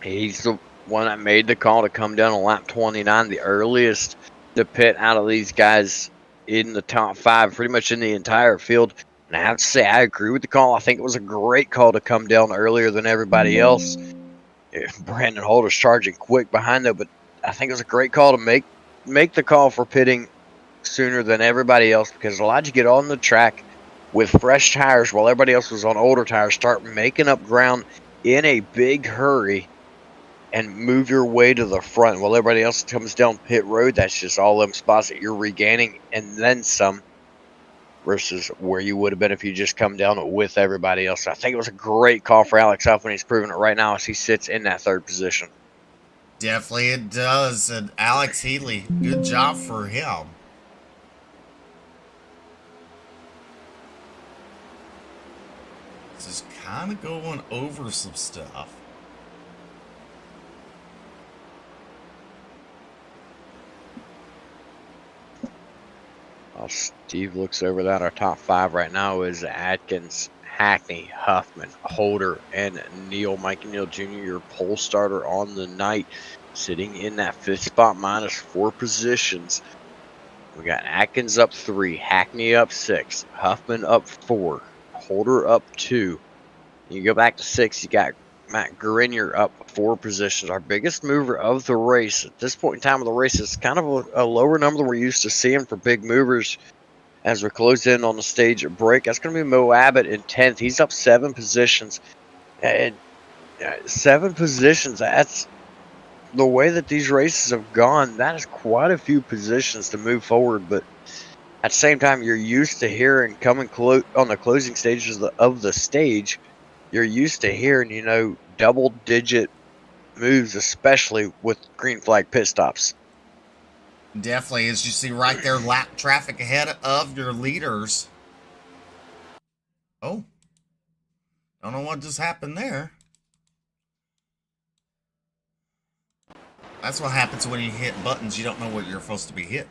He's the one that made the call to come down on lap 29, the earliest to pit out of these guys in the top 5, pretty much in the entire field. And I have to say, I agree with the call. I think it was a great call to come down earlier than everybody else. Brandon Holder's charging quick behind though, but I think it was a great call to make the call for pitting sooner than everybody else, because it allowed you to get on the track with fresh tires while everybody else was on older tires, start making up ground in a big hurry and move your way to the front while everybody else comes down pit road. That's just all them spots that you're regaining and then some, versus where you would have been if you just come down with everybody else. I think it was a great call for Alex Huffman. He's proving it right now as he sits in that third position. Definitely it does. And Alex Healy, good job for him. Just kind of going over some stuff. While Steve looks over that, our top 5 right now is Atkins, Hackney, Huffman, Holder, and Neal. Mikey Neal Jr., your pole starter on the night, sitting in that 5th spot, minus 4 positions. We got Atkins up 3, Hackney up 6, Huffman up 4, Holder up 2. You go back to 6, you got Matt Grenier up 4 positions. Our biggest mover of the race at this point in time of the race is kind of a lower number than we're used to seeing for big movers as we're closed in on the stage break. That's going to be Mo Abbott in 10th. He's up 7 positions. And 7 positions, that's the way that these races have gone. That is quite a few positions to move forward, but at the same time, you're used to hearing coming on the closing stages of the stage. You're used to hearing, double-digit moves, especially with green flag pit stops. Definitely, as you see right there, lap traffic ahead of your leaders. Oh, don't know what just happened there. That's what happens when you hit buttons you don't know what you're supposed to be hitting.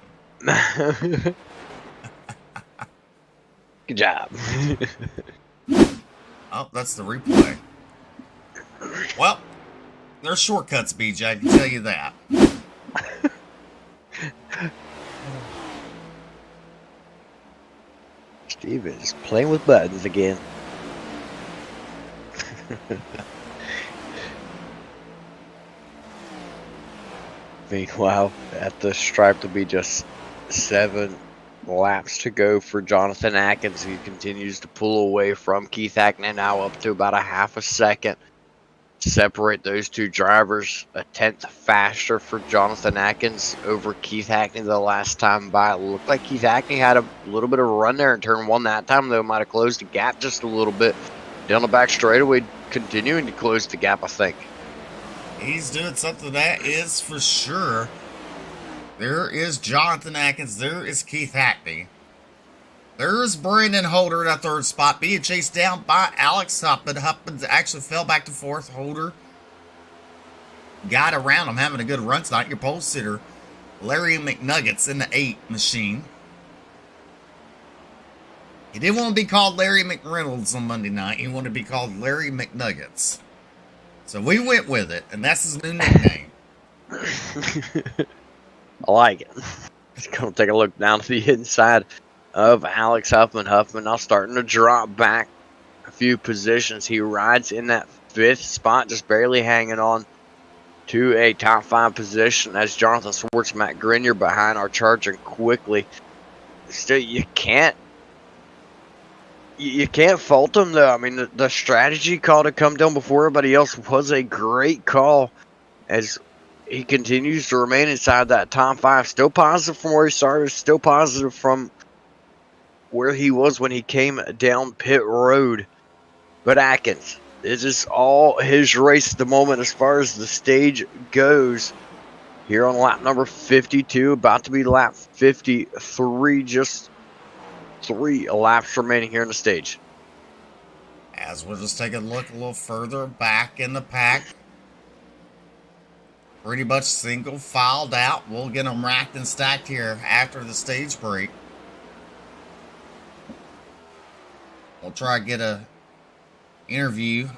Good job. Oh, that's the replay. Well, there's shortcuts, BJ, I can tell you that. Steve is playing with buttons again. Meanwhile, at the stripe, there'll be just 7 laps to go for Jonathan Atkins. He continues to pull away from Keith Hackney, now up to about a half a second. Separate those two drivers. A 10th faster for Jonathan Atkins over Keith Hackney the last time by. It looked like Keith Hackney had a little bit of a run there in turn 1 that time, though. Might have closed the gap just a little bit. Down the back straightaway, continuing to close the gap, I think. He's doing something, that is for sure. There is Jonathan Atkins. There is Keith Hackney. There's Brandon Holder in that 3rd spot, being chased down by Alex Huffman. Huffman actually fell back to 4th. Holder got around him, having a good run tonight. Your pole sitter, Larry McNuggets, in the 8 machine. He didn't want to be called Larry McReynolds on Monday night. He wanted to be called Larry McNuggets. So we went with it, and that's his new nickname. I like it. Let's go take a look down to the inside of Alex Huffman. Huffman now starting to drop back a few positions. He rides in that 5th spot, just barely hanging on to a top 5 position as Jonathan Swartz, Matt Grenier behind are charging quickly. Still, you can't fault him, though. I mean, the strategy call to come down before everybody else was a great call as he continues to remain inside that top 5. Still positive from where he started, still positive from where he was when he came down pit road. But Atkins, this is all his race at the moment as far as the stage goes. Here on lap number 52, about to be lap 53, just 3 laps remaining here in the stage. As we'll just take a look a little further back in the pack. pretty much single filed out. We'll get them racked and stacked here after the stage break. We'll try to get a interview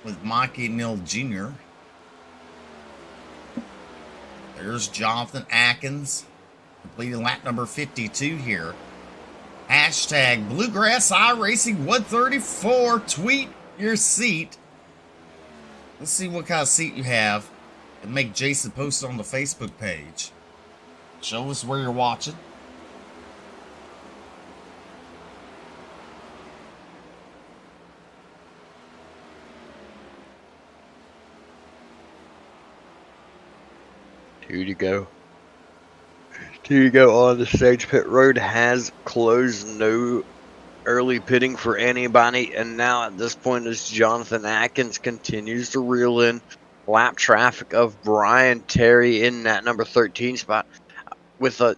with Mikey Neal Jr. There's Jonathan Atkins completing lap number 52 here. Hashtag Bluegrass Iracing 134. Tweet your seat. Let's see what kind of seat you have and make Jason post it on the Facebook page. Show us where you're watching. Two to go. Two to go on the stage. Pit road has closed. No early pitting for anybody. And now at this point, as Jonathan Atkins continues to reel in lap traffic of Brian Terry in that number 13 spot with a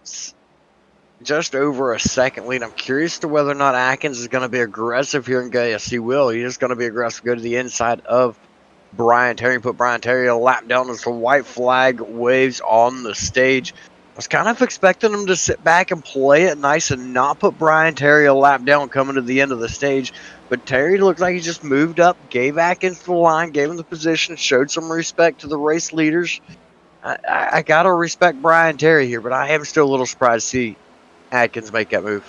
just over a second lead. I'm curious to whether or not Atkins is going to be aggressive here and go. Yes, he will. He is going to be aggressive. Go to the inside of Brian Terry, put Brian Terry a lap down as the white flag waves on the stage. I was kind of expecting him to sit back and play it nice and not put Brian Terry a lap down coming to the end of the stage. But Terry looked like he just moved up, gave Atkins the line, gave him the position, showed some respect to the race leaders. I got to respect Brian Terry here, but I am still a little surprised to see Atkins make that move.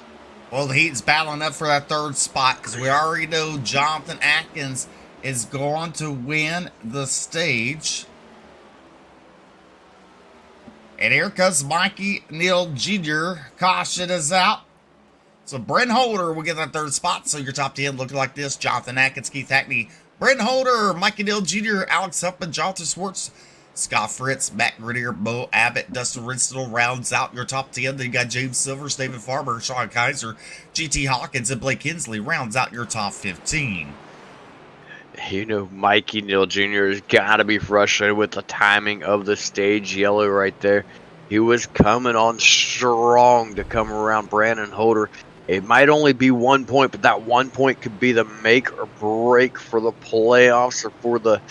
Well, the Heat's battling up for that third spot because we already know Jonathan Atkins is going to win the stage. And here comes Mikey Neal Jr. Caution is out. So Brent Holder will get that third spot. So your top 10 looking like this. Jonathan Atkins, Keith Hackney, Brent Holder, Mikey Neal Jr., Alex Huffman, Jonathan Swartz, Scott Fritz, Matt Grenier, Bo Abbott, Dustin Rinstall rounds out your top 10. Then you got James Silvers, David Farber, Sean Kaiser, GT Hawkins, and Blake Hensley rounds out your top 15. You know, Mikey Neal Jr. has got to be frustrated with the timing of the stage yellow right there. He was coming on strong to come around Brandon Holder. It might only be 1 point, but that 1 point could be the make or break for the playoffs or for the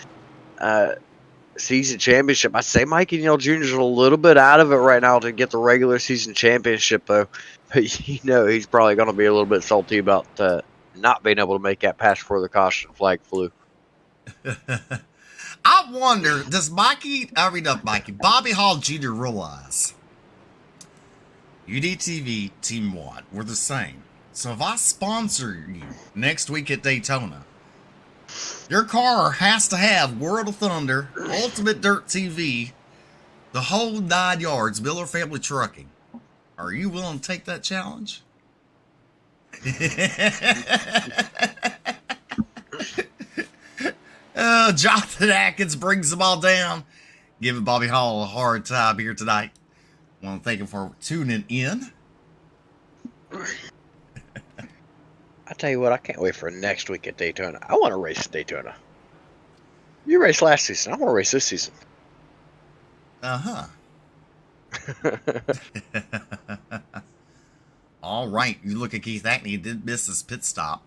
season championship. I say Mikey Neal Jr. is a little bit out of it right now to get the regular season championship, though. But you know he's probably going to be a little bit salty about not being able to make that pass before the caution flag flew. I wonder, does Bobby Hall Jr. realize UDTV Team 1, we're the same. So if I sponsor you next week at Daytona, your car has to have World of Thunder, Ultimate Dirt TV, the whole 9 yards, Miller Family Trucking. Are you willing to take that challenge? Jonathan Atkins brings them all down, giving Bobby Hall a hard time here tonight. I want to thank him for tuning in. I tell you what, I can't wait for next week at Daytona. I want to race at Daytona. You raced last season. I want to race this season. Uh-huh. All right. You look at Keith Hackney. He did miss his pit stop.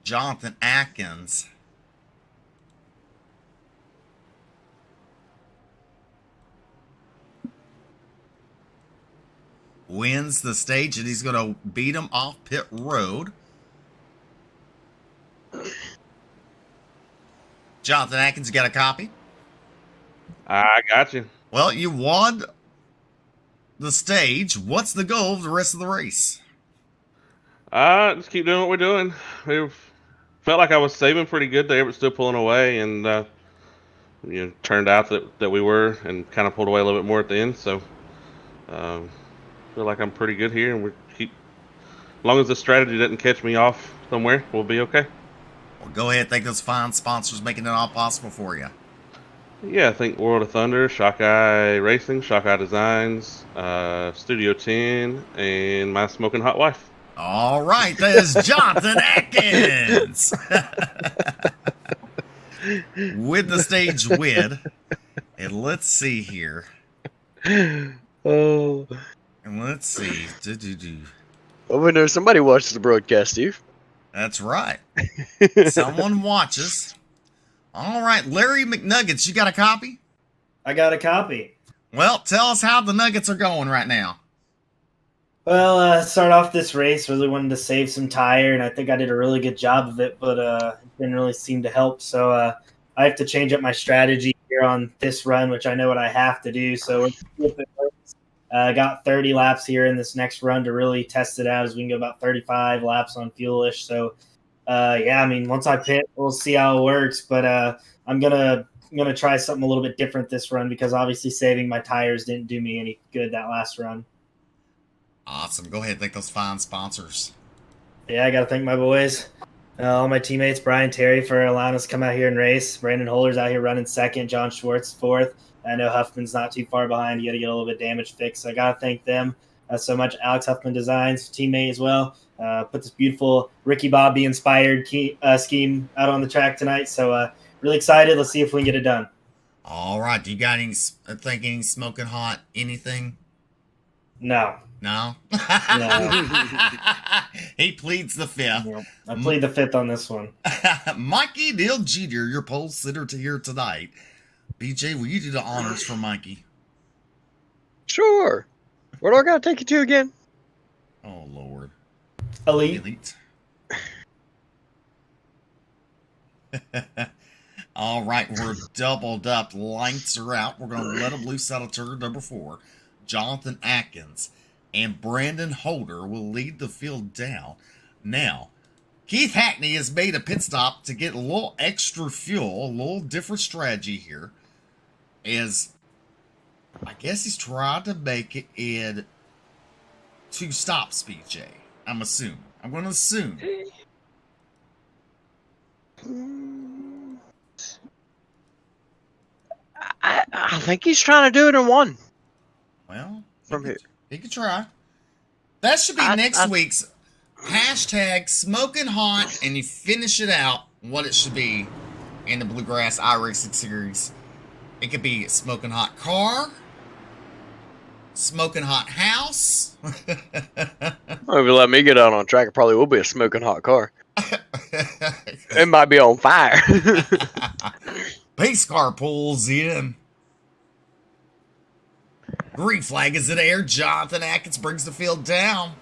Jonathan Atkins wins the stage, and he's going to beat him off pit road. Jonathan Atkins, you got a copy? I got you. Well, you won the stage. What's the goal of the rest of the race? Just keep doing what we're doing. We've felt like I was saving pretty good there, but still pulling away, and turned out that we were, and kind of pulled away a little bit more at the end. So, feel like I'm pretty good here, and as long as the strategy doesn't catch me off somewhere, we'll be okay. Well, go ahead. Thank those fine sponsors making it all possible for you. Yeah, I think World of Thunder, Shockeye Racing, Shockeye Designs, Studio 10, and my smoking hot wife. All right, that is Jonathan Atkins with the stage win. And let's see here. Oh. And let's see. Well, we know somebody watches the broadcast, Steve. That's right. Someone watches. All right, Larry McNuggets, you got a copy? I got a copy. Well, tell us how the Nuggets are going right now. Well, start off this race, really wanted to save some tire, and I think I did a really good job of it, but it didn't really seem to help. So I have to change up my strategy here on this run, which I know what I have to do. So we're gonna see if it works. I got 30 laps here in this next run to really test it out, as we can go about 35 laps on fuelish. So yeah, I mean, once I pit, we'll see how it works. But I'm gonna try something a little bit different this run, because obviously saving my tires didn't do me any good that last run. Awesome. Go ahead and thank those fine sponsors. Yeah, I got to thank my boys, all my teammates, Brian, Terry, for allowing us to come out here and race. Brandon Holder's out here running second, John Schwartz fourth. I know Huffman's not too far behind. You got to get a little bit damage fixed. So I got to thank them so much. Alex Huffman Designs, teammate as well, put this beautiful Ricky Bobby inspired scheme out on the track tonight. So really excited. Let's see if we can get it done. All right. Do you got any smoking hot anything? No. No? No. He pleads the fifth. Yeah, I plead the fifth on this one. Mikey Dill Jr., your pole sitter to here tonight. BJ, will you do the honors for Mikey? Sure. Where do I gotta take you to again? Oh, Lord. Elite. All right, we're doubled up. Lights are out. We're going to let him loose out of turn number 4. Jonathan Atkins and Brandon Holder will lead the field down. Now, Keith Hackney has made a pit stop to get a little extra fuel, a little different strategy here. As I guess he's trying to make it in 2 stops, BJ. I'm assuming. I'm going to assume. I think he's trying to do it in 1. Well, From here. he could try. That should be next week's hashtag smoking hot, and you finish it out what it should be in the Bluegrass Iracing series. It could be smoking hot car, smoking hot house. Well, if you let me get out on track, it probably will be a smoking hot car. It might be on fire. Pace car pulls in. Green flag is in the air. Jonathan Atkins brings the field down.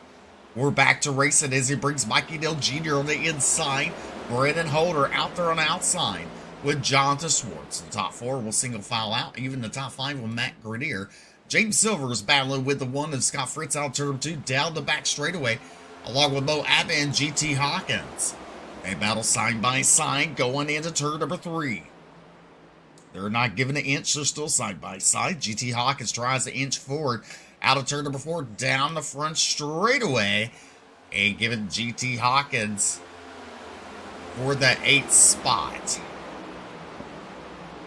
We're back to racing as he brings Mikey Dill Jr. on the inside. Brandon Holder out there on the outside with Jonathan Schwartz. The top 4 will single file out. Even the top 5 with Matt Grenier. James Silver is battling with the 1 of Scott Fritz out of turn 2 down the back straightaway, along with Mo Abbott and GT Hawkins. They battle side by side going into turn number 3. They're not giving an inch. They're still side by side. GT Hawkins tries to inch forward out of turn number 4 down the front straightaway and giving GT Hawkins for that 8th spot.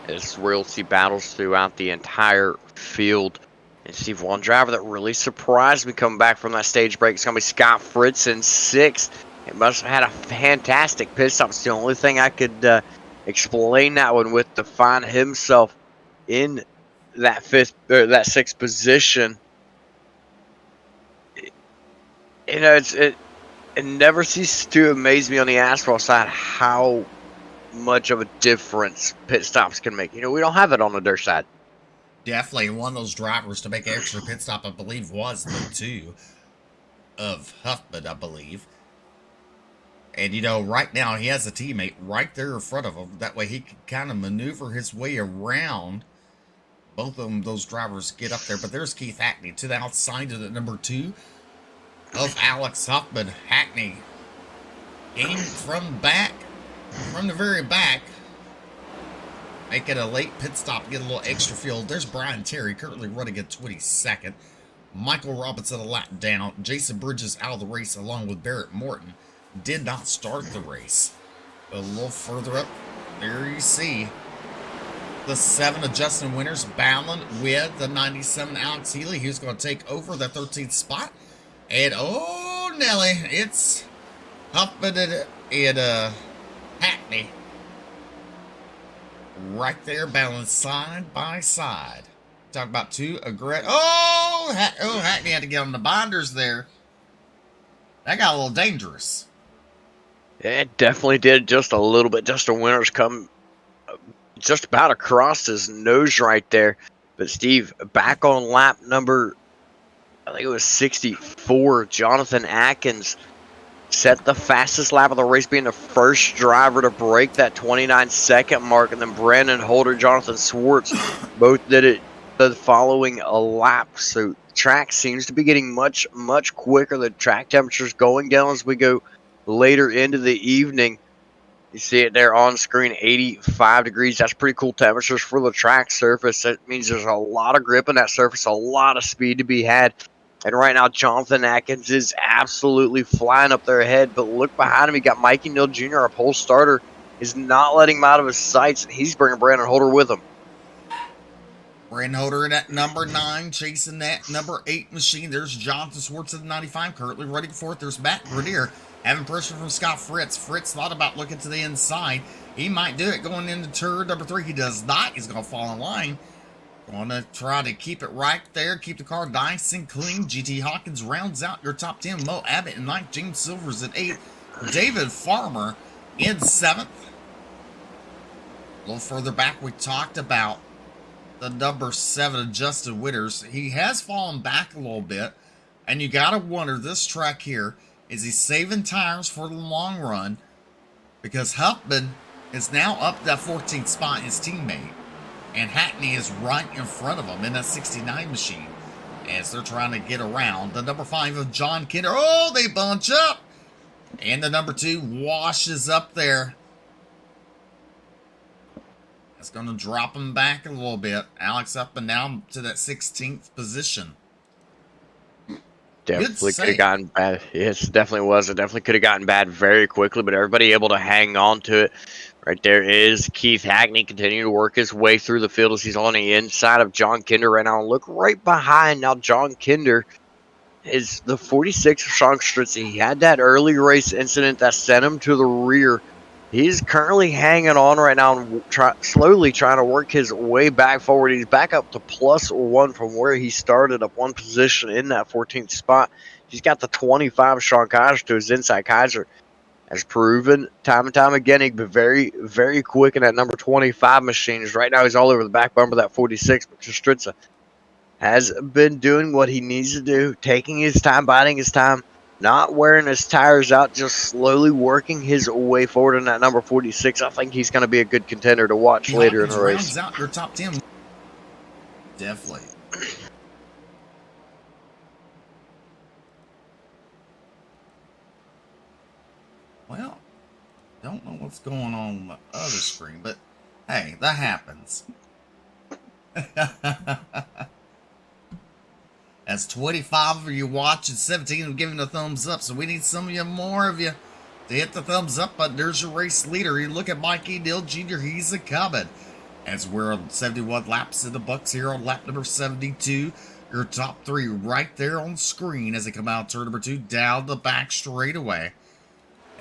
It's realty battles throughout the entire field. And Steve, one driver that really surprised me coming back from that stage break is going to be Scott Fritz in 6th. It must have had a fantastic pit stop. It's the only thing I could explain that one with, to find himself in that 6th position. You know, it never ceases to amaze me on the asphalt side how much of a difference pit stops can make. You know, we don't have it on the dirt side. Definitely one of those drivers to make an extra pit stop, I believe, was the 2 of Huffman, I believe. And, you know, right now he has a teammate right there in front of him. That way he can kind of maneuver his way around. Both of them, those drivers, get up there. But there's Keith Hackney to the outside of the number 2 of Alex Huffman. Hackney aimed from the very back. Making a late pit stop, get a little extra fuel. There's Brian Terry currently running at 22nd. Michael Robinson a lap down. Jason Bridges out of the race along with Barrett Morton. Did not start the race. A little further up, there you see the 7 of Justin Winters battling with the 97 Alex Healy. Who's going to take over the 13th spot. And, oh, Nelly, it's Huffman and Hackney. Right there, battling side by side. Talk about 2 aggressive. Hackney had to get on the binders there. That got a little dangerous. It definitely did, just a little bit. Justin Winters come just about across his nose right there. But Steve, back on lap number, I think it was 64, Jonathan Atkins set the fastest lap of the race, being the first driver to break that 29-second mark. And then Brandon Holder, Jonathan Swartz both did it the following a lap. So track seems to be getting much, much quicker. The track temperature's going down as we go later into the evening. You see it there on screen, 85 degrees. That's pretty cool temperatures for the track surface. That means there's a lot of grip on that surface, a lot of speed to be had. And right now, Jonathan Atkins is absolutely flying up there ahead. But look behind him. You got Mikey Neal Jr., our pole starter, is not letting him out of his sights. And he's bringing Brandon Holder with him. Brandon Holder at number 9, chasing that number 8 machine. There's Jonathan Swartz at the 95, currently running fourth. There's Matt Grenier, having pressure from Scott Fritz. Fritz thought about looking to the inside. He might do it going into turn number 3. He does not. He's going to fall in line. Going to try to keep it right there. Keep the car nice and clean. GT Hawkins rounds out your top 10. Mo Abbott in 9th. James Silvers at 8th. David Farmer in 7th. A little further back, we talked about the number 7, Justin Witters. He has fallen back a little bit. And you got to wonder, this track here, is he saving tires for the long run? Because Huffman is now up that 14th spot, his teammate. And Hackney is right in front of him in that 69 machine as they're trying to get around. The number 5 of John Kinder. Oh, they bunch up. And the number 2 washes up there. That's going to drop him back a little bit. Alex up and down to that 16th position. Definitely could have gotten bad. Yes, it definitely was. It definitely could have gotten bad very quickly, but everybody able to hang on to it. Right there is Keith Hackney continuing to work his way through the field as he's on the inside of John Kinder right now. Look right behind now. John Kinder is the 46 of Sean Stritzy. He had that early race incident that sent him to the rear. He's currently hanging on right now and slowly trying to work his way back forward. He's back up to +1 from where he started, up 1 position in that 14th spot. He's got the 25 Sean Kaiser to his inside. Kaiser has proven time and time again he can be very, very quick in that number 25 machine. Right now he's all over the back bumper of that 46, but Stritza has been doing what he needs to do, taking his time, biding his time, not wearing his tires out, just slowly working his way forward in that number 46. I think he's going to be a good contender to watch later in the race. Rounds out your top 10. Definitely. Well, don't know what's going on the other screen, but hey, that happens. That's 25 of you watching, 17 of giving a thumbs up. So we need some of you, more of you, to hit the thumbs up button. There's your race leader. You look at Mikey Neal Jr. He's a coming. As we're on 71 laps in the Bucks here on lap number 72. Your top 3 right there on screen as they come out turn number 2 down the back straightaway.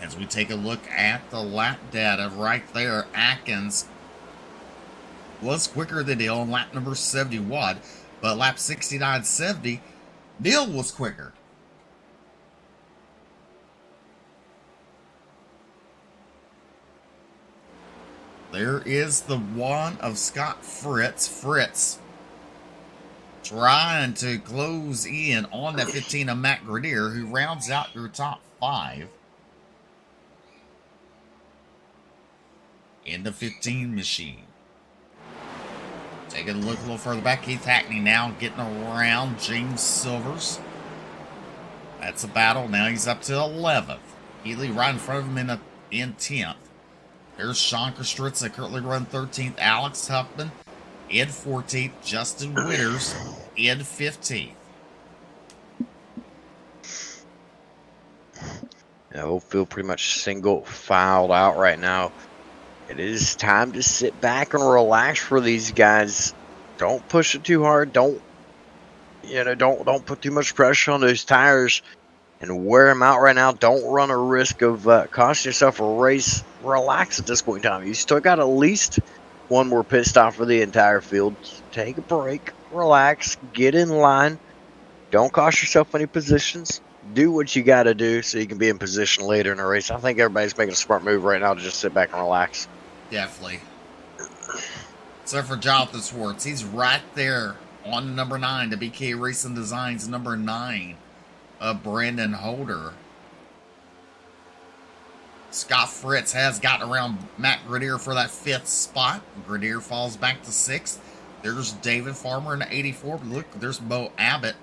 As we take a look at the lap data right there, Atkins was quicker than Neal on lap number 71. But lap 69-70, Neal was quicker. There is the one of Scott Fritz. Fritz trying to close in on that 15 of Matt Grenier, who rounds out your top 5 in the 15 machine. Taking a look a little further back, Keith Hackney now getting around James Silvers. That's a battle. Now he's up to 11th. Healy right in front of him in 10th. There's Sean Kostritza currently run 13th. Alex Huffman in 14th. Justin Witters in 15th. The whole field pretty much single filed out right now. It is time to sit back and relax for these guys. Don't push it too hard. Don't put too much pressure on those tires and wear them out right now. Don't run a risk of costing yourself a race. Relax at this point in time. You still got at least one more pit stop for the entire field. Take a break, relax, get in line. Don't cost yourself any positions. Do what you got to do so you can be in position later in the race. I think everybody's making a smart move right now to just sit back and relax. Definitely. Except for Jonathan Swartz. He's right there on number 9 to BK Racing Designs number 9 of Brandon Holder. Scott Fritz has gotten around Matt Grenier for that 5th spot. Grenier falls back to 6th. There's David Farmer in the 84. Look, there's Bo Abbott.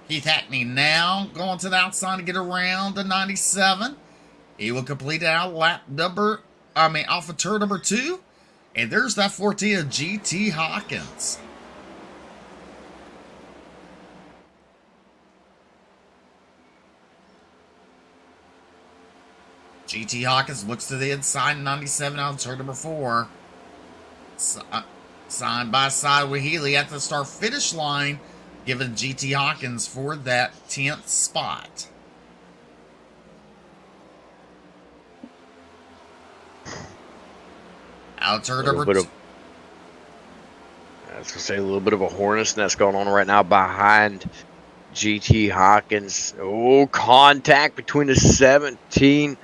Keith Hackney now going to the outside to get around the 97. He will complete out off of turn number 2. And there's that 14 of GT Hawkins. GT Hawkins looks to the inside, 97 out of turn number 4. Side by side with Healy at the start-finish line, giving GT Hawkins for that 10th spot. Out turn number 2. I was going to say a little bit of a hornet's nest going on right now behind GT Hawkins. Oh, contact between the 17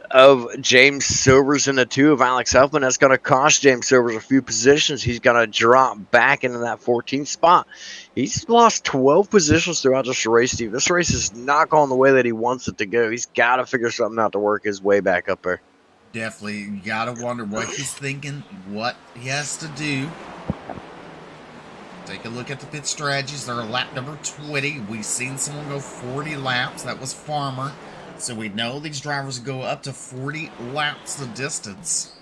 of James Silvers and the 2 of Alex Huffman. That's going to cost James Silvers a few positions. He's going to drop back into that 14th spot. He's lost 12 positions throughout this race, Steve. This race is not going the way that he wants it to go. He's got to figure something out to work his way back up there. Definitely, you got to wonder what he's thinking, what he has to do. Take a look at the pit strategies. They're lap number 20. We've seen someone go 40 laps. That was Farmer. So we know these drivers go up to 40 laps the distance.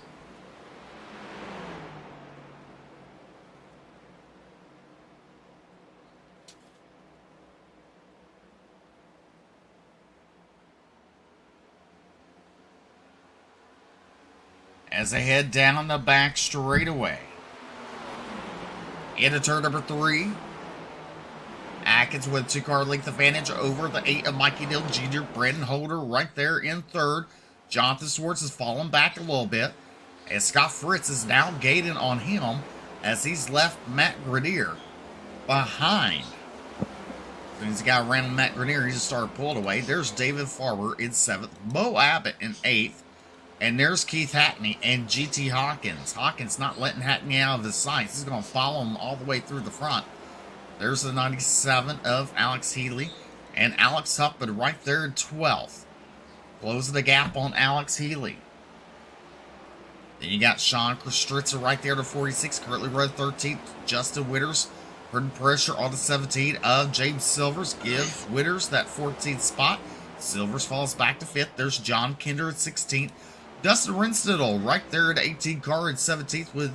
As they head down the back straightaway. Into turn number 3. Atkins with 2-car length advantage over the 8 of Mikey Dill Jr. Brandon Holder right there in 3rd. Jonathan Swartz has fallen back a little bit. And Scott Fritz is now gaining on him as he's left Matt Grenier behind. As soon as he got around Matt Grenier, he just started pulling away. There's David Farber in 7th. Bo Abbott in 8th. And there's Keith Hackney and GT Hawkins. Hawkins not letting Hackney out of his sights. He's going to follow him all the way through the front. There's the 97 of Alex Healy. And Alex Huffman right there in 12th. Closing the gap on Alex Healy. Then you got Sean Kostritza right there to 46. Currently row 13th. Justin Witters putting pressure on the 17 of James Silvers. Gives Witters that 14th spot. Silvers falls back to 5th. There's John Kinder at 16th. Dustin Renstedel right there at 18 car in 17th with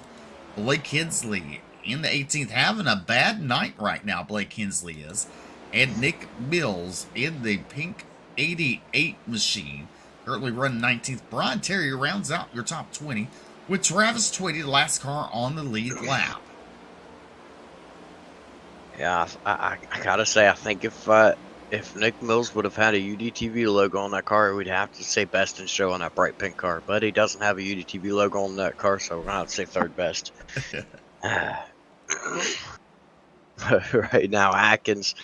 Blake Hensley in the 18th. Having a bad night right now, Blake Hensley is. And Nick Mills in the pink 88 machine. Currently running 19th. Brian Terry rounds out your top 20 with Travis Twitty, the last car on the lead lap. Yeah, I gotta say, I think if Nick Mills would have had a UDTV logo on that car, we'd have to say best in show on that bright pink car. But he doesn't have a UDTV logo on that car, so we're going to have to say 3rd best. Right now, Atkins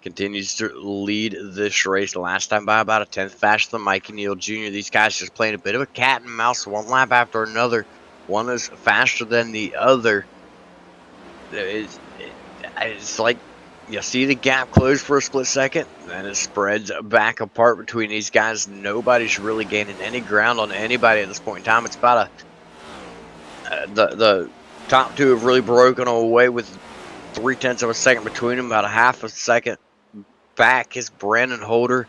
continues to lead this race. Last time by about a 10th faster than Mikey Neal Jr. These guys just playing a bit of a cat and mouse, one lap after another. One is faster than the other. It's like you see the gap close for a split second, then it spreads back apart between these guys. Nobody's really gaining any ground on anybody at this point in time. It's about the top 2 have really broken away with 0.3 of a second between them. About a half a second back is Brandon Holder,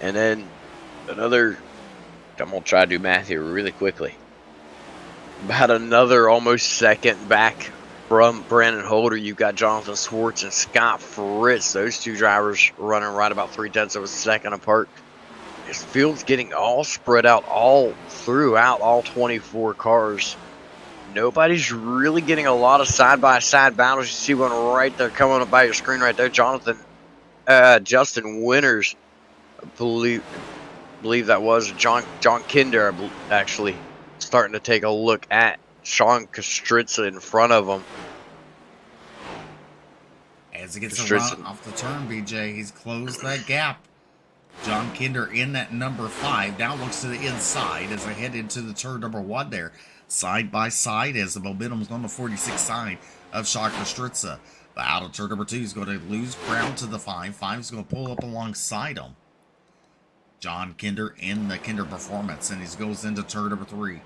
and then another. I'm gonna try to do math here really quickly. About another almost second back from Brandon Holder, you've got Jonathan Swartz and Scott Fritz. Those 2 drivers running right about 0.3 of a second apart. This field's getting all spread out all throughout all 24 cars. Nobody's really getting a lot of side-by-side battles. You see one right there coming up by your screen right there. Justin Winters, I believe that was John Kinder, actually starting to take a look at Sean Kostritza in front of him. As he gets a run off the turn, BJ, he's closed that gap. John Kinder in that number 5. Now looks to the inside as they head into the turn number 1 there. side by side as the momentum's on the 46 side of Shocker Stritza. But out of turn number 2 is going to lose ground to the 5. 5 is going to pull up alongside him. John Kinder in the Kinder Performance, and he goes into turn number 3.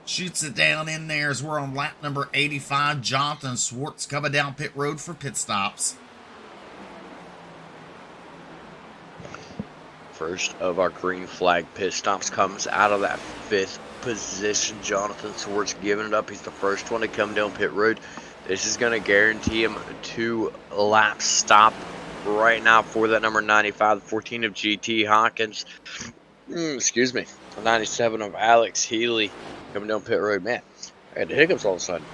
Shoots it down in there as we're on lap number 85. Jonathan Swartz coming down pit road for pit stops. First of our green flag pit stops comes out of that 5th position. Jonathan Swartz giving it up. He's the first one to come down pit road. This is going to guarantee him a 2-lap stop right now for that number 95, the 14 of GT Hawkins. Excuse me. The 97 of Alex Healy coming down pit road. Man, I had the hiccups all of a sudden.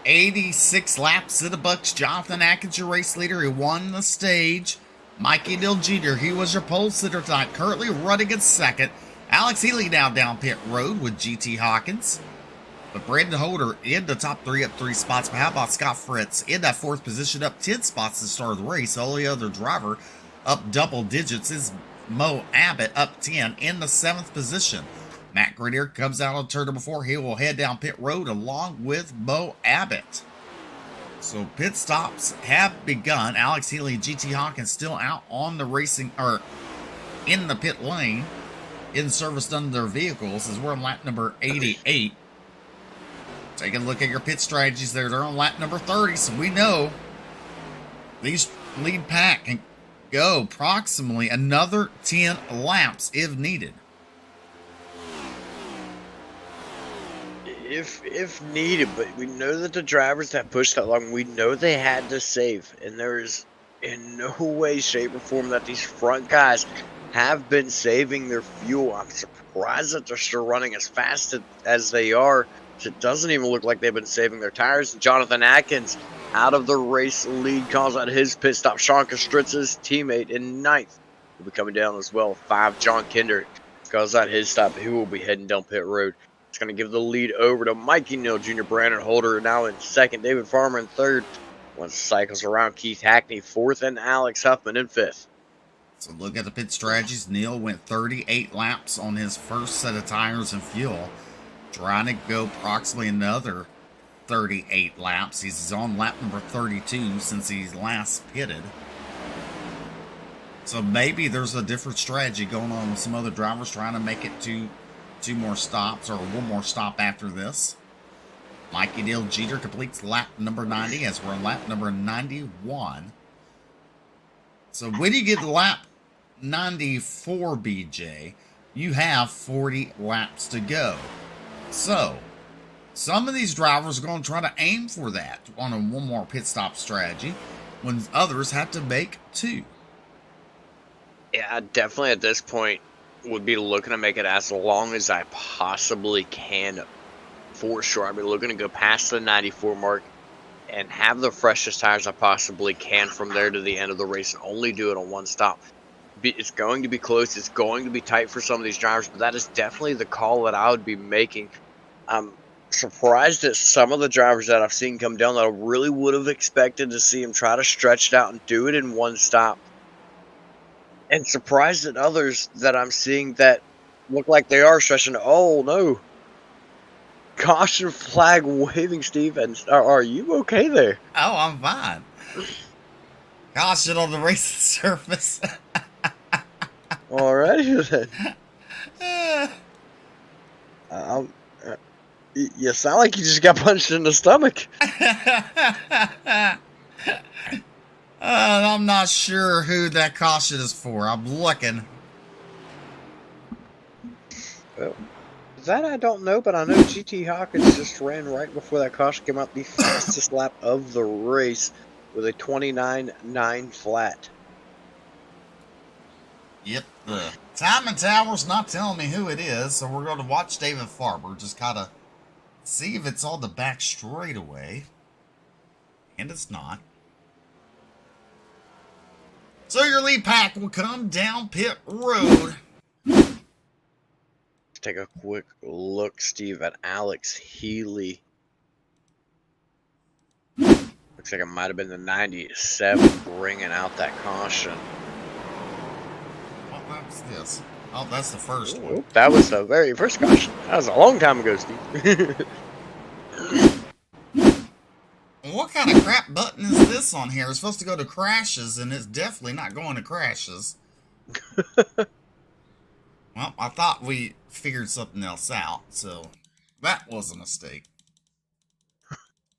"86 laps of the Bucks." Jonathan Atkins, your race leader, he won the stage. Mikey Dill Jr., he was your pole sitter tonight, currently running in second. Alex Healy now down pit road with GT Hawkins. But Brandon Holder in the top 3 up 3 spots. But how about Scott Fritz in that 4th position up 10 spots to start the race? The only other driver up double digits is Mo Abbott up 10 in the 7th position. Matt Grenier comes out on turn number 4. He will head down pit road along with Mo Abbott. So pit stops have begun. Alex Healy and GT Hawkins still out on the racing, or in the pit lane, in service under their vehicles, as we're on lap number 88. Take a look at your pit strategies there. They're on lap number 30, so we know these lead pack can go approximately another 10 laps if needed. If needed, but we know that the drivers that pushed that long, we know they had to save, and there is in no way, shape, or form that these front guys have been saving their fuel. I'm surprised that they're still running as fast as they are. It doesn't even look like they've been saving their tires. Jonathan Atkins out of the race lead, calls out his pit stop. Sean Kostritza's teammate in 9th will be coming down as well. 5, John Kinder, calls out his stop. He will be heading down pit road. It's going to give the lead over to Mikey Neal Jr. Brandon Holder now in 2nd. David Farmer in 3rd. Once cycles around, Keith Hackney 4th, and Alex Huffman in 5th. So look at the pit strategies. Neal went 38 laps on his first set of tires and fuel. Trying to go approximately another 38 laps. He's on lap number 32 since he's last pitted. So maybe there's a different strategy going on with some other drivers trying to make it to 2 more stops or 1 more stop after this. Mikey Dill Jeter completes lap number 90 as we're on lap number 91. So when you get to lap 94, BJ, you have 40 laps to go. So, some of these drivers are going to try to aim for that on a 1 more pit stop strategy when others have to make 2. Yeah, definitely at this point would be looking to make it as long as I possibly can, for sure. I'd be looking to go past the 94 mark and have the freshest tires I possibly can from there to the end of the race and only do it on 1 stop. It's going to be close. It's going to be tight for some of these drivers, but that is definitely the call that I would be making. I'm surprised at some of the drivers that I've seen come down that I really would have expected to see them try to stretch it out and do it in 1 stop. And surprised at others that I'm seeing that look like they are stretching. Oh, no. Caution flag waving, Steve. And are you okay there? Oh, I'm fine. Caution on the racing surface. Alrighty then. You sound like you just got punched in the stomach. I'm not sure who that caution is for. I'm looking. Well, that I don't know, but I know GT Hawkins just ran right before that caution came out the fastest lap of the race with a 29.9 flat. Yep, the timing tower's not telling me who it is, so we're going to watch David Farber just kind of see if it's on the back straightaway. And it's not. So your lead pack will come down pit road. Let's take a quick look, Steve, at Alex Healy. Looks like it might have been the 97 bringing out that caution. What lap is this? Oh, that's the first one. Oop, that was the very first caution. That was a long time ago, Steve. What kind of crap button is this on here? It's supposed to go to crashes, and it's definitely not going to crashes. Well, I thought we figured something else out, so that was a mistake.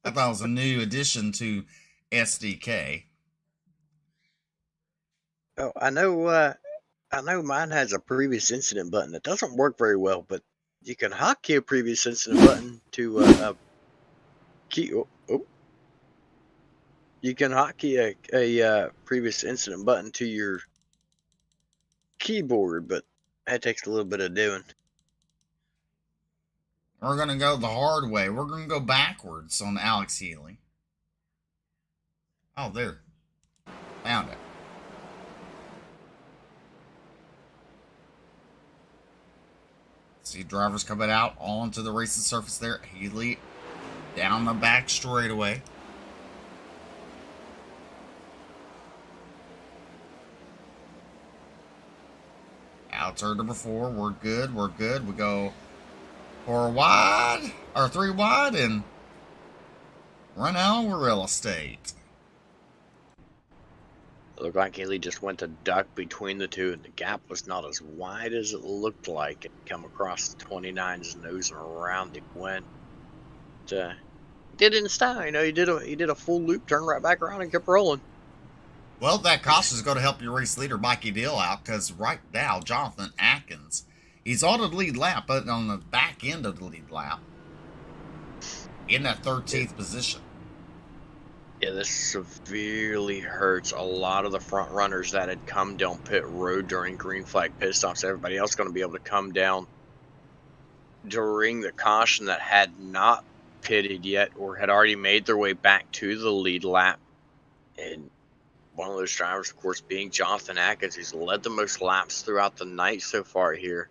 I thought it was a new addition to SDK. Oh, I know mine has a previous incident button. It doesn't work very well, but you can hotkey a previous incident button to a key. Oh. You can hotkey a previous incident button to your keyboard, but that takes a little bit of doing. We're going to go the hard way. We're going to go backwards on Alex Healy. Oh, there. Found it. See drivers coming out onto the racing surface there. Healy down the back straightaway. Out turn number 4. We're good. We're good. We go 4 wide or 3 wide and run out of real estate. It looked like Haley just went to duck between the two, and the gap was not as wide as it looked like. It come across the 29's nose and around it went. Did it in style, you know. He did a full loop, turned right back around, and kept rolling. Well, that caution is going to help your race leader, Mikey Dill, out because right now, Jonathan Atkins, he's on the lead lap, but on the back end of the lead lap, in that 13th position. Yeah, this severely hurts a lot of the front runners that had come down pit road during green flag pit stops. Everybody else going to be able to come down during the caution that had not pitted yet or had already made their way back to the lead lap. And one of those drivers, of course, being Jonathan Atkins, who's led the most laps throughout the night so far here.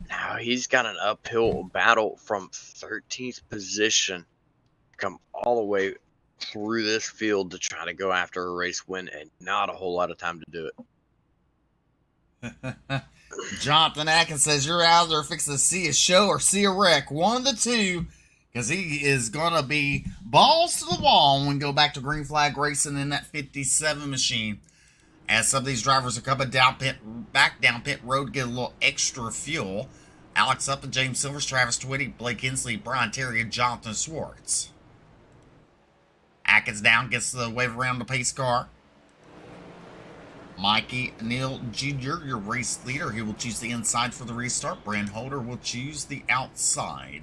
Now he's got an uphill battle from 13th position to come all the way through this field to try to go after a race win, and not a whole lot of time to do it. Jonathan Atkins says you're out there fixing to see a show or see a wreck. One of the two, because he is going to be balls to the wall when we go back to green flag racing in that 57 machine. As some of these drivers are coming back down pit road to get a little extra fuel. Alex Up and James Silvers, Travis Twitty, Blake Hensley, Brian Terry, and Jonathan Swartz. Atkins down, gets the wave around the pace car. Mikey Neal Jr., your race leader, he will choose the inside for the restart. Brand Holder will choose the outside.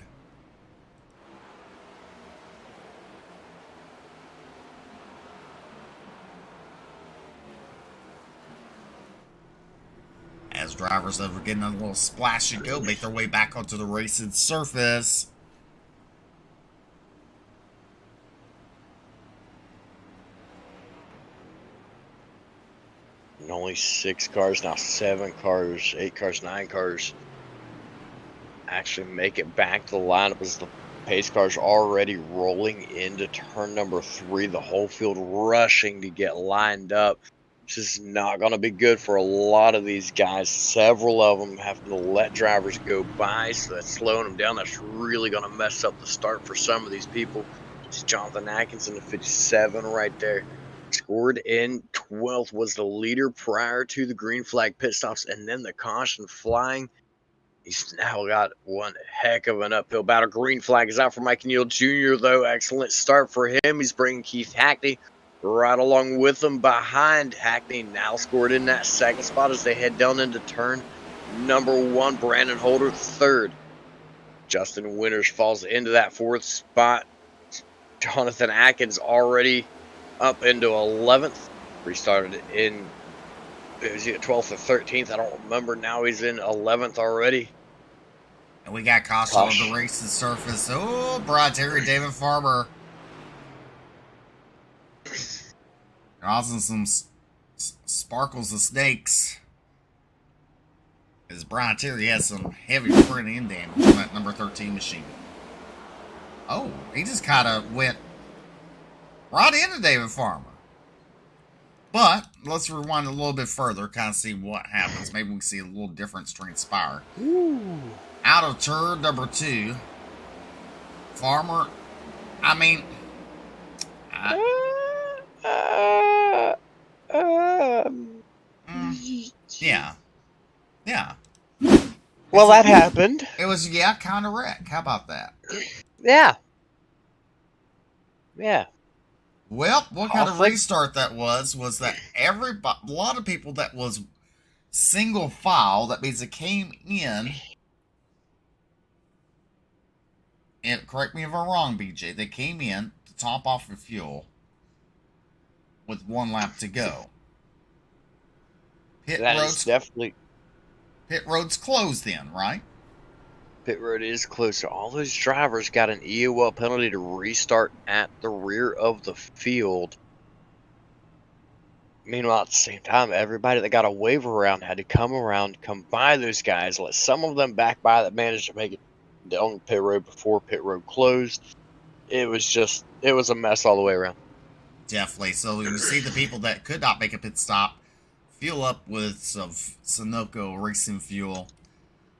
As drivers that were getting a little splash and go make their way back onto the racing surface. And only 6 cars, now 7 cars, 8 cars, 9 cars actually make it back to the lineup as the pace cars already rolling into turn number 3. The whole field rushing to get lined up. This is not going to be good for a lot of these guys. Several of them have to let drivers go by, so that's slowing them down. That's really going to mess up the start for some of these people. It's Jonathan Atkins in the 57 right there. Scored in 12th, was the leader prior to the green flag pit stops, and then the caution flying. He's now got one heck of an uphill battle. Green flag is out for Mike Neal Jr., though. Excellent start for him. He's bringing Keith Hackney right along with him behind. Hackney now scored in that second spot as they head down into turn number 1. Brandon Holder third. Justin Winters falls into that 4th spot. Jonathan Atkins already up into 11th. Restarted in, was he at 12th or 13th? I don't remember. Now he's in 11th already. And we got caution on the racing surface. Oh, Brian Terry, David Farmer. Causing some sparkles of snakes. As Brian Terry has some heavy front end damage on that number 13 machine. Oh, he just kind of went right into David Farmer. But let's rewind a little bit further, kind of see what happens. Maybe we can see a little difference transpire. Ooh. Out of turn number 2, Farmer, I mean, yeah. Well, that happened. It was, kind of wreck. How about that? Yeah. Well, what kind of Awfully. restart that was that a lot of people that was single file, that means it came in, and correct me if I'm wrong, BJ, they came in to top off the fuel with 1 lap to go. Pit road's closed then, right? Pit road is close. So all those drivers got an EOL penalty to restart at the rear of the field. Meanwhile, at the same time, everybody that got a waiver round had to come by those guys. Let some of them back by that managed to make it down the pit road before pit road closed. It was a mess all the way around. Definitely. So you see the people that could not make a pit stop fuel up with some Sunoco racing fuel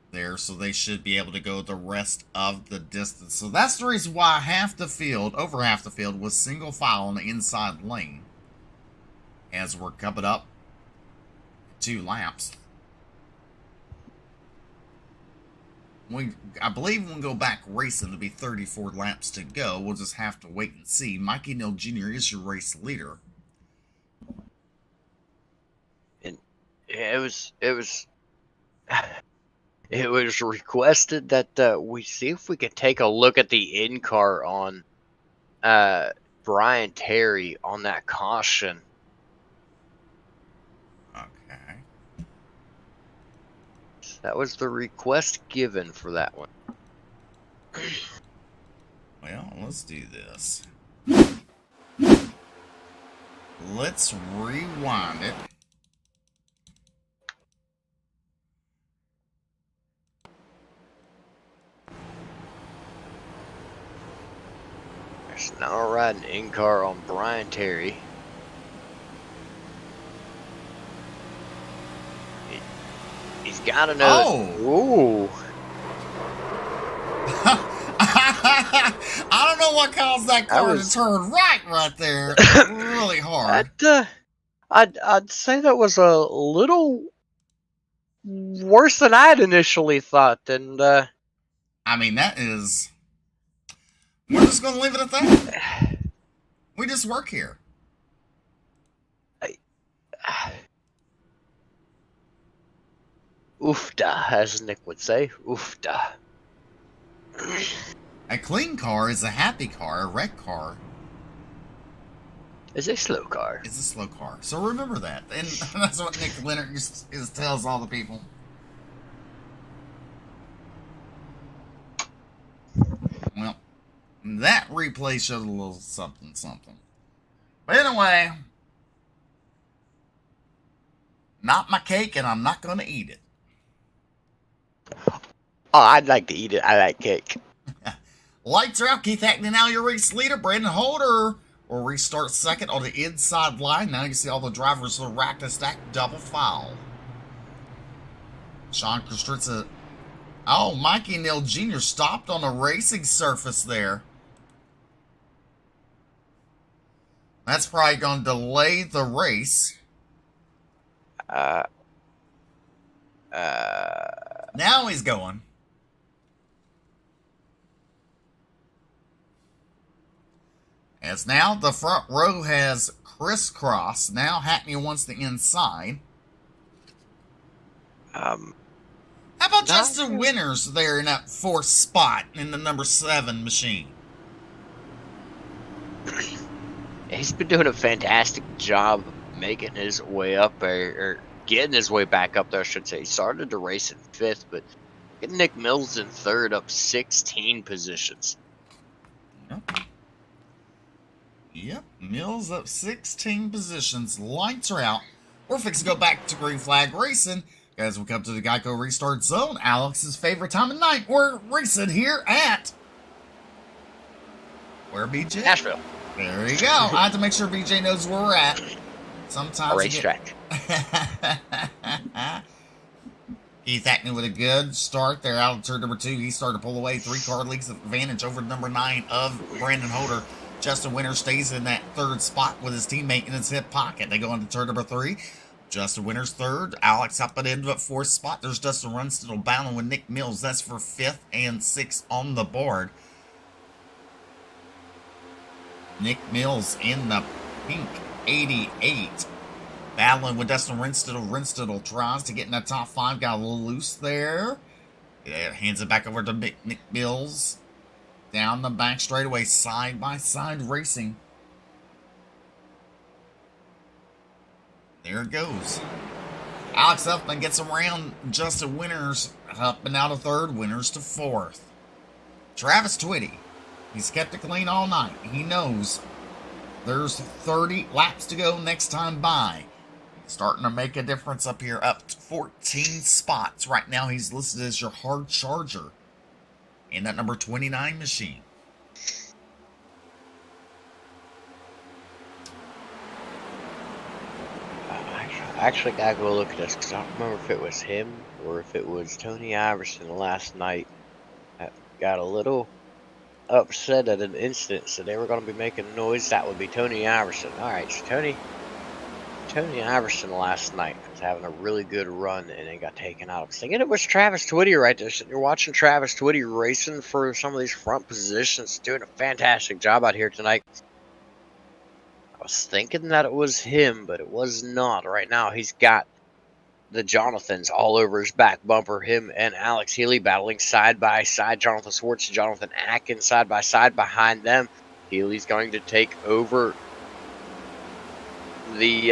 there, so they should be able to go the rest of the distance. So that's the reason why over half the field was single file on the inside lane as we're coming up 2 laps. I believe we'll go back racing. It'll be 34 laps to go. We'll just have to wait and see. Mikey Neal Jr. is your race leader. And it was requested that we see if we could take a look at the in-car on Brian Terry on that caution. Okay. That was the request given for that one. Well, let's do this. Let's rewind it. There's now riding in-car on Brian Terry. He's got another. Oh! Ooh. I don't know what caused that car to turn right there. Really hard. I'd say that was a little worse than I'd initially thought. And I mean, that is... We're just going to leave it at that. We just work here. Oofda, as Nick would say. Oofda. A clean car is a happy car. A wrecked car It's a slow car. is a slow car. So remember that. And that's what Nick Leonard tells all the people. Well, that replay showed a little something. But anyway, not my cake, and I'm not going to eat it. Oh, I'd like to eat it. I like cake. Lights are out. Keith Hackney now your race leader. Brandon Holder will restart second on the inside line. Now you see all the drivers are racked and stacked double foul. Sean Kostritza. Oh, Mikey Neal Jr. stopped on a racing surface there. That's probably going to delay the race. Now he's going. As now the front row has crisscrossed. Now Hackney wants the inside. How How about just the winners there in that 4th spot in the number 7 machine? He's been doing a fantastic job making his way up, or getting his way back up there, I should say. He started to race in 5th, but getting Nick Mills in 3rd, up 16 positions. Yep, Mills up 16 positions. Lights are out. We're fixing to go back to green flag racing. Guys, we come to the Geico Restart Zone. Alex's favorite time of night. We're racing here at... Where, BJ? Nashville. There you go. I have to make sure BJ knows where we're at. Sometimes A racetrack. Keith Hackney with a good start there out of turn number 2. He started to pull away. 3-car leagues advantage over number 9 of Brandon Holder. Justin Winter stays in that 3rd spot with his teammate in his hip pocket. They go into turn number 3. Justin Winter's 3rd. Alex up and into 4th spot. There's Dustin Runstall battling with Nick Mills. That's for 5th and 6th on the board. Nick Mills in the pink 88. Battling with Dustin Renstittle. Renstittle tries to get in the top 5. Got a little loose there. Yeah, hands it back over to Nick Mills. Down the back straightaway, side by side racing. There it goes. Alex Huffman gets around Justin Winters. Huffman out of 3rd. Winters to 4th. Travis Twitty. He's kept it clean all night. He knows there's 30 laps to go next time by. Starting to make a difference up here, up to 14 spots. Right now, he's listed as your hard charger in that number 29 machine. I actually gotta go look at this because I don't remember if it was him or if it was Tony Iverson last night that got a little upset at an incident, so they were going to be making noise. That would be Tony Iverson. All right, so Tony Iverson last night was having a really good run and then got taken out. I was thinking it was Travis Twitty right there. So you're watching Travis Twitty racing for some of these front positions, doing a fantastic job out here tonight. I was thinking that it was him, but it was not. Right now, he's got the Jonathans all over his back bumper. Him and Alex Healy battling side by side. Jonathan Swartz and Jonathan Atkins side by side behind them. Healy's going to take over the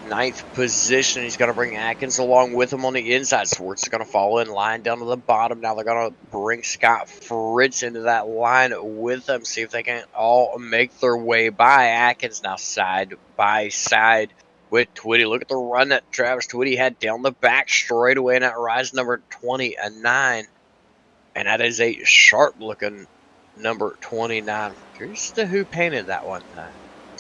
9th position. He's going to bring Atkins along with him on the inside. Swartz is going to fall in line down to the bottom. Now they're going to bring Scott Fritz into that line with them. See if they can all make their way by. Atkins now side by side with Twitty. Look at the run that Travis Twitty had down the back straight away in that rise number 29. And that is a sharp looking number 29. Curious to who painted that one.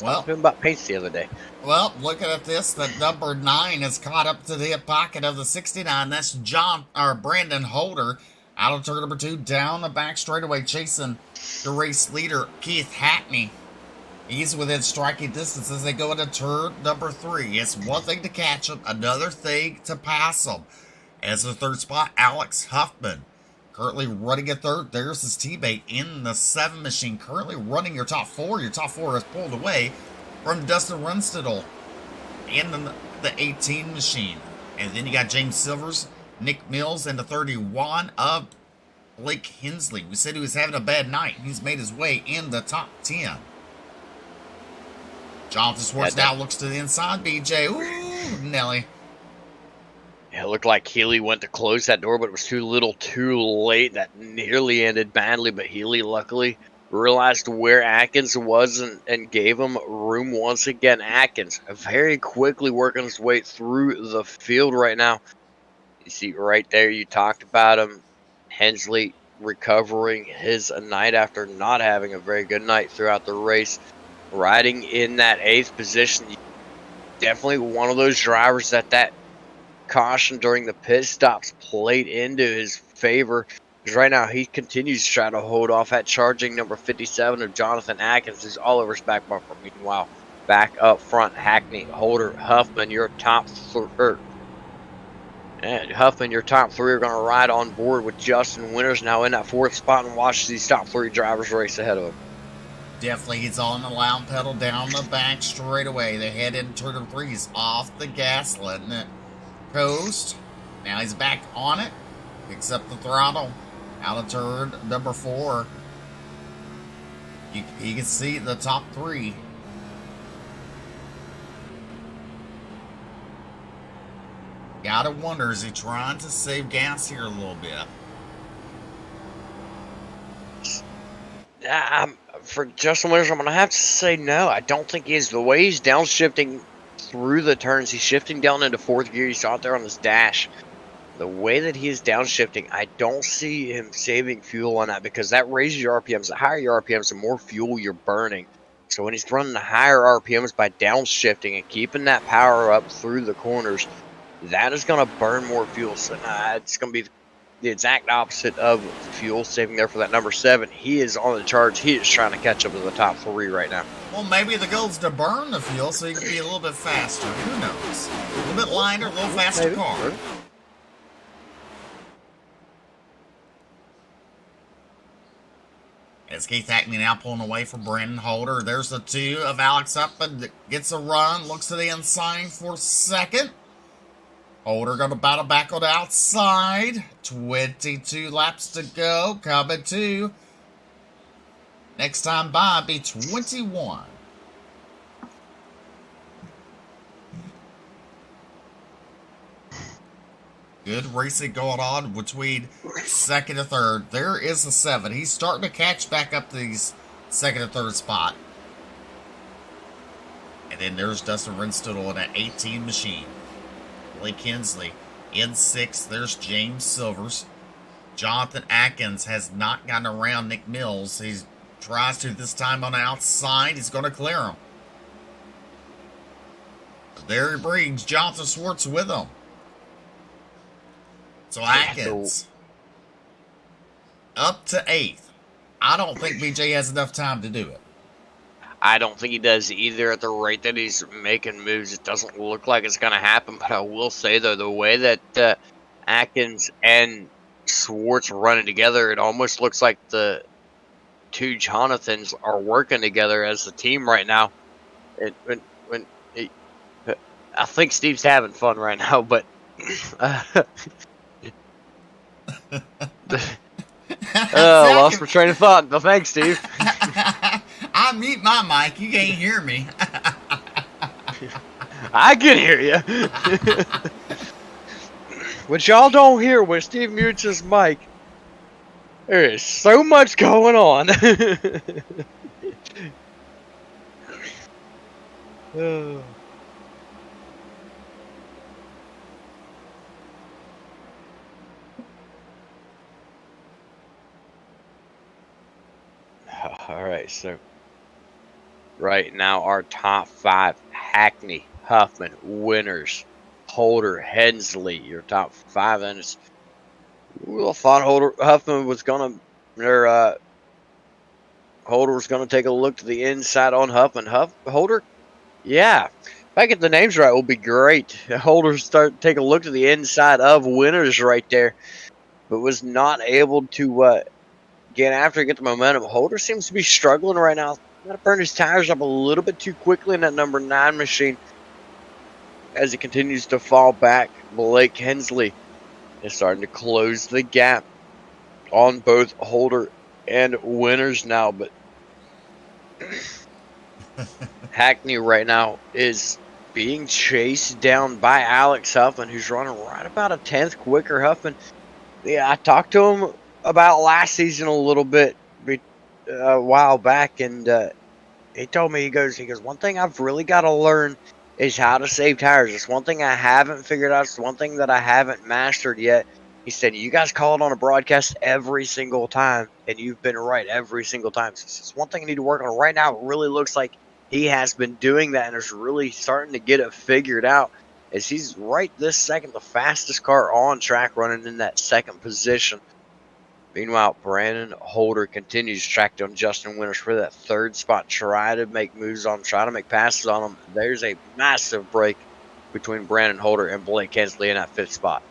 Well, Talking about paints the other day. Well, looking at this, the number 9 is caught up to the hip pocket of the 69. That's Brandon Holder. Out of turn number 2, down the back straightaway, chasing the race leader, Keith Hackney. He's within striking distance as they go into turn number 3. It's one thing to catch him, another thing to pass him. As the 3rd spot, Alex Huffman. Currently running at 3rd. There's his teammate in the 7 machine. Currently running your top 4. Your top 4 is pulled away from Dustin Runstittle in the 18 machine. And then you got James Silvers, Nick Mills, and the 31 of Blake Hensley. We said he was having a bad night. He's made his way in the top 10. Jonathan Swartz now looks to the inside. BJ, ooh, Nelly. Yeah, it looked like Healy went to close that door, but it was too little too late. That nearly ended badly, but Healy luckily realized where Atkins was and gave him room once again. Atkins very quickly working his way through the field right now. You see right there, you talked about him. Hensley recovering his night after not having a very good night throughout the race. Riding in that 8th position. Definitely one of those drivers that caution during the pit stops played into his favor. Because right now he continues to try to hold off at charging number 57 of Jonathan Atkins, who's all over his back bumper. Meanwhile, back up front, Hackney, Holder, Huffman, your top 3. Huffman, your top 3 are going to ride on board with Justin Winters now in that 4th spot and watch these top 3 drivers race ahead of him. Definitely, he's on the loud pedal down the back straight away. They head into turn number 3. He's off the gas, letting it coast. Now he's back on it. Picks up the throttle. Out of turn number 4. You can see the top 3. Gotta wonder, is he trying to save gas here a little bit? For Justin Winters, I'm going to have to say no. I don't think he is. The way he's downshifting through the turns, he's shifting down into 4th gear. You saw it there on his dash. The way that he is downshifting, I don't see him saving fuel on that because that raises your RPMs. The higher your RPMs, the more fuel you're burning. So when he's running the higher RPMs by downshifting and keeping that power up through the corners, that is going to burn more fuel. So it's going to be the exact opposite of fuel saving there for that number 7. He is on the charge. He is trying to catch up to the top 3 right now. Well, maybe the goal is to burn the fuel so he can be a little bit faster. Who knows? A little bit lighter, a little faster Maybe. car. As Keith Hackney now pulling away from Brandon Holder. There's the 2 of Alex Upman that gets a run. Looks to the inside for second. Holder going to battle back on the outside. 22 laps to go. Coming to. Next time by be 21. Good racing going on between second and third. There is the 7. He's starting to catch back up to these second and third spot. And then there's Dustin Renstudel in that 18 machine. Blake Hensley in 6th. There's James Silvers. Jonathan Atkins has not gotten around Nick Mills. He tries to this time on the outside. He's going to clear him. There he brings Jonathan Swartz with him. So Atkins up to 8th. I don't think BJ has enough time to do it. I don't think he does either at the rate that he's making moves. It doesn't look like it's going to happen, but I will say, though, the way that Atkins and Swartz are running together, it almost looks like the 2 Jonathans are working together as a team right now. I think Steve's having fun right now, but lost my train of thought. No thanks, Steve. I mute my mic. You can't hear me. I can hear you. What y'all don't hear when Steve mutes his mic, there is so much going on. Oh. All right, so right now our top 5: Hackney, Huffman, Winters, Holder, Hensley. Your top 5, and it's. I thought Huffman was gonna, Holder was gonna take a look to the inside on Huffman. Holder, yeah. If I get the names right, will be great. Holder take a look to the inside of Winters right there, but was not able to. Get the momentum. Holder seems to be struggling right now. Got to burn his tires up a little bit too quickly in that number 9 machine as he continues to fall back. Blake Hensley is starting to close the gap on both Holder and Winters now, but Hackney right now is being chased down by Alex Huffman, who's running right about a 10th quicker. Huffman, yeah, I talked to him about last season a little bit a while back, and he told me, he goes, one thing I've really got to learn is how to save tires. It's one thing I haven't figured out. It's one thing that I haven't mastered yet. He said, you guys call it on a broadcast every single time, and you've been right every single time. So it's one thing I need to work on. Right now, it really looks like he has been doing that and is really starting to get it figured out, as he's right this second the fastest car on track, running in that 2nd position. Meanwhile, Brandon Holder continues to track down Justin Winters for that 3rd spot. Try to make moves on him, try to make passes on him. There's a massive break between Brandon Holder and Blake Hensley in that 5th spot.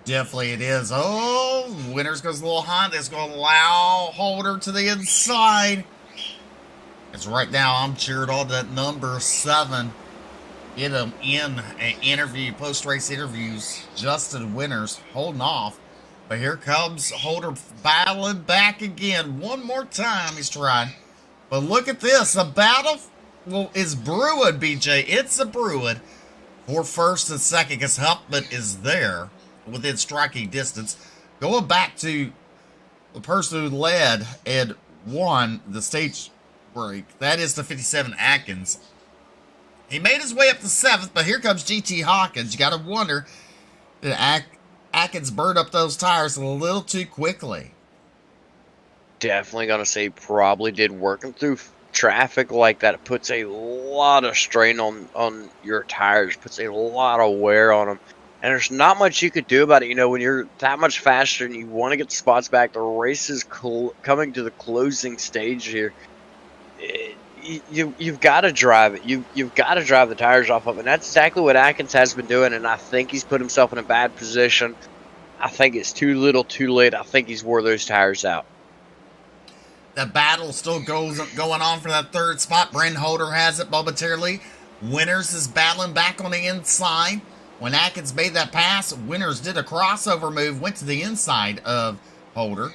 Definitely it is. Oh, Winters goes a little hot. That's going to allow Holder to the inside. It's right now I'm cheered on that number 7. Get him in an interview, post-race interviews. Justin Winters holding off. But here comes Holder battling back again. One more time he's trying. But look at this. A battle is brewing, BJ. It's a brewing for 1st and 2nd, because Huffman is there within striking distance. Going back to the person who led and won the stage break. That is the 57 Atkins. He made his way up to 7th, but here comes GT Hawkins. You got to wonder, did Atkins burn up those tires a little too quickly? definitely going to say probably did. Working through traffic like that, it puts a lot of strain on your tires, puts a lot of wear on them. And there's not much you could do about it. You know, when you're that much faster and you want to get the spots back, the race is coming to the closing stage here. You've got to drive it. You've got to drive the tires off of it. And that's exactly what Atkins has been doing, and I think he's put himself in a bad position. I think it's too little too late. I think he's wore those tires out. The battle still going on for that third spot. Brandon Holder has it momentarily. Winters is battling back on the inside. When Atkins made that pass, Winters did a crossover move, went to the inside of Holder.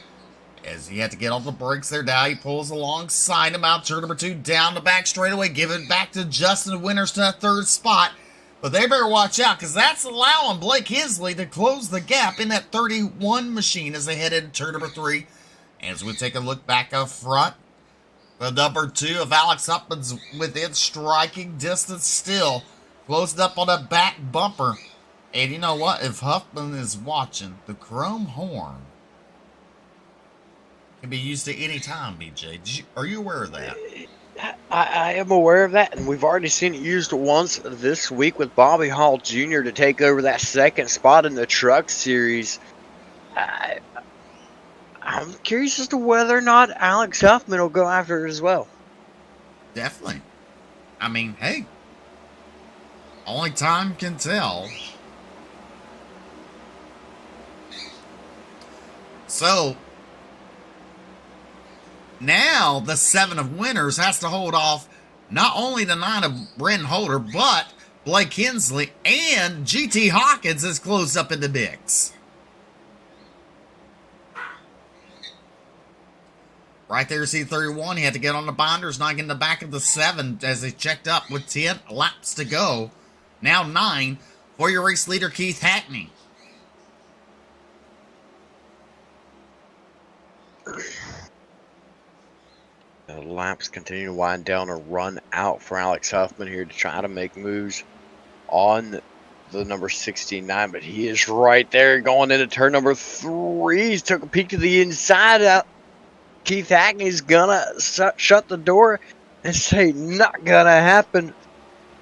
As he had to get on the brakes there. Now he pulls alongside him out. Turn number 2 down the back straightaway. Give it back to Justin Winters to that third spot. But they better watch out, because that's allowing Blake Hisley to close the gap in that 31 machine as they head into turn number 3. As we take a look back up front, the number 2 of Alex Huffman's within striking distance still. Closed up on the back bumper. And you know what? If Huffman is watching, the chrome horn can be used at any time, BJ. Are you aware of that? I am aware of that, and we've already seen it used once this week with Bobby Hall Jr. to take over that second spot in the Truck Series. I'm curious as to whether or not Alex Huffman will go after it as well. Definitely. I mean, hey, only time can tell. So, now the 7 of Winters has to hold off not only the 9 of Brandon Holder, but Blake Hensley and GT Hawkins is closed up in the mix. Right there, C31, he had to get on the binders, not getting the back of the 7 as they checked up with 10 laps to go. Now 9 for your race leader, Keith Hackney. The laps continue to wind down or run out for Alex Huffman here to try to make moves on the number 69, but he is right there going into turn number 3. He's took a peek to the inside. Keith Hackney's gonna shut the door and say, not gonna happen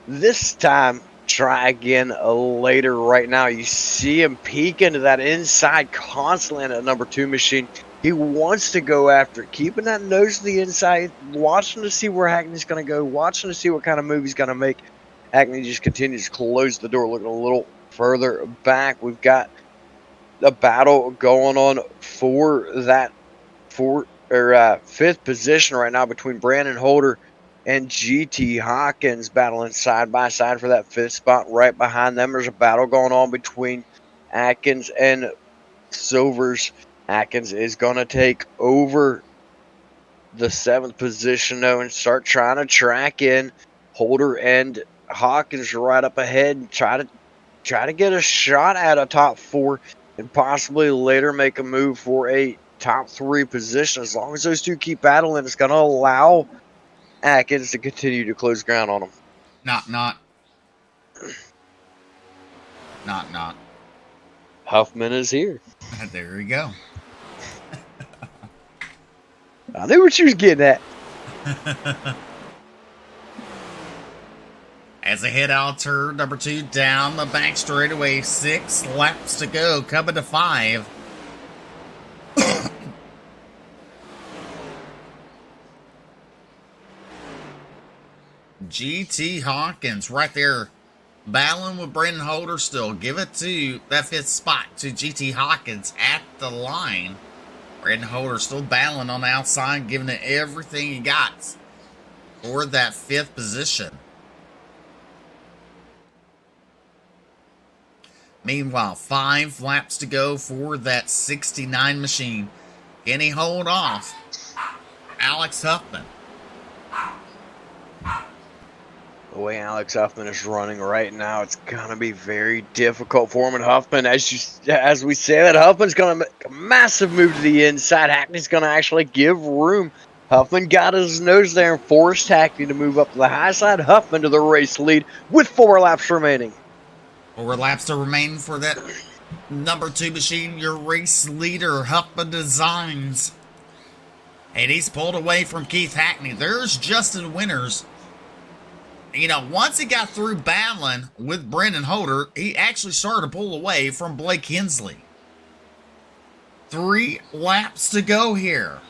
this time. Try again later. Right now, you see him peek into that inside constantly in that number 2 machine. He wants to go after it, keeping that nose to the inside, watching to see where Hackney's going to go, watching to see what kind of move he's going to make. Hackney just continues to close the door, looking a little further back. We've got a battle going on for that 5th position right now between Brandon Holder and GT Hawkins, battling side by side for that 5th spot. Right behind them, there's a battle going on between Atkins and Silvers. Atkins is going to take over the 7th position, though, and start trying to track in Holder and Hawkins right up ahead and try to get a shot at a top 4 and possibly later make a move for a top 3 position. As long as those two keep battling, it's going to allow Atkins to continue to close ground on them. Not. Huffman is here. There we go. I knew what you was getting at. As they head out turn number 2 down the back straightaway, 6 laps to go, coming to 5. GT Hawkins right there, battling with Brandon Holder still. Give it to that 5th spot to GT Hawkins at the line. Brandon Holder still battling on the outside, giving it everything he got for that 5th position. Meanwhile, 5 laps to go for that 69 machine. Can he hold off Alex Huffman? The way Alex Huffman is running right now, it's gonna be very difficult for him. And Huffman, as we said, Huffman's gonna make a massive move to the inside. Hackney's gonna actually give room. Huffman got his nose there and forced Hackney to move up to the high side. Huffman to the race lead with 4 laps remaining. 4 laps to remain for that number 2 machine. Your race leader, Huffman Designs. And he's pulled away from Keith Hackney. There's Justin Winters. You know, once he got through battling with Brendan Holder, he actually started to pull away from Blake Hensley. 3 laps to go here.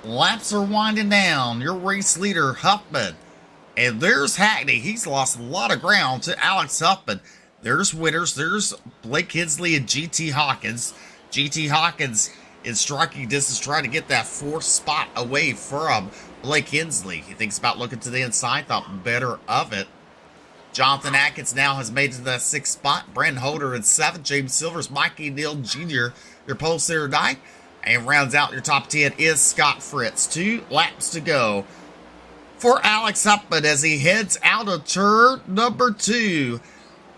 Laps are winding down. Your race leader, Huffman. And there's Hackney. He's lost a lot of ground to Alex Huffman. There's Winters. There's Blake Hensley and GT Hawkins. GT Hawkins in striking distance trying to get that 4th spot away from Blake Hensley. He thinks about looking to the inside, thought better of it. Jonathan Atkins now has made it to that 6th spot. Brandon Holder in 7th. James Silvers, Mikey Neal Jr., your pole sitter tonight. And rounds out your top 10 is Scott Fritz. 2 laps to go for Alex Upman as he heads out of turn number 2.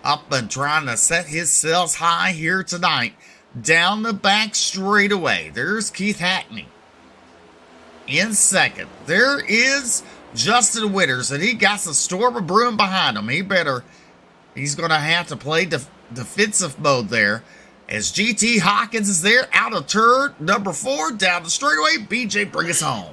Upman trying to set his sails high here tonight. Down the back straightaway. There's Keith Hackney in 2nd. There is Justin Winters, and he got the storm of brewing behind him. He's going to have to play defensive mode there. As GT Hawkins is there, out of turn number 4, down the straightaway. BJ, bring us home.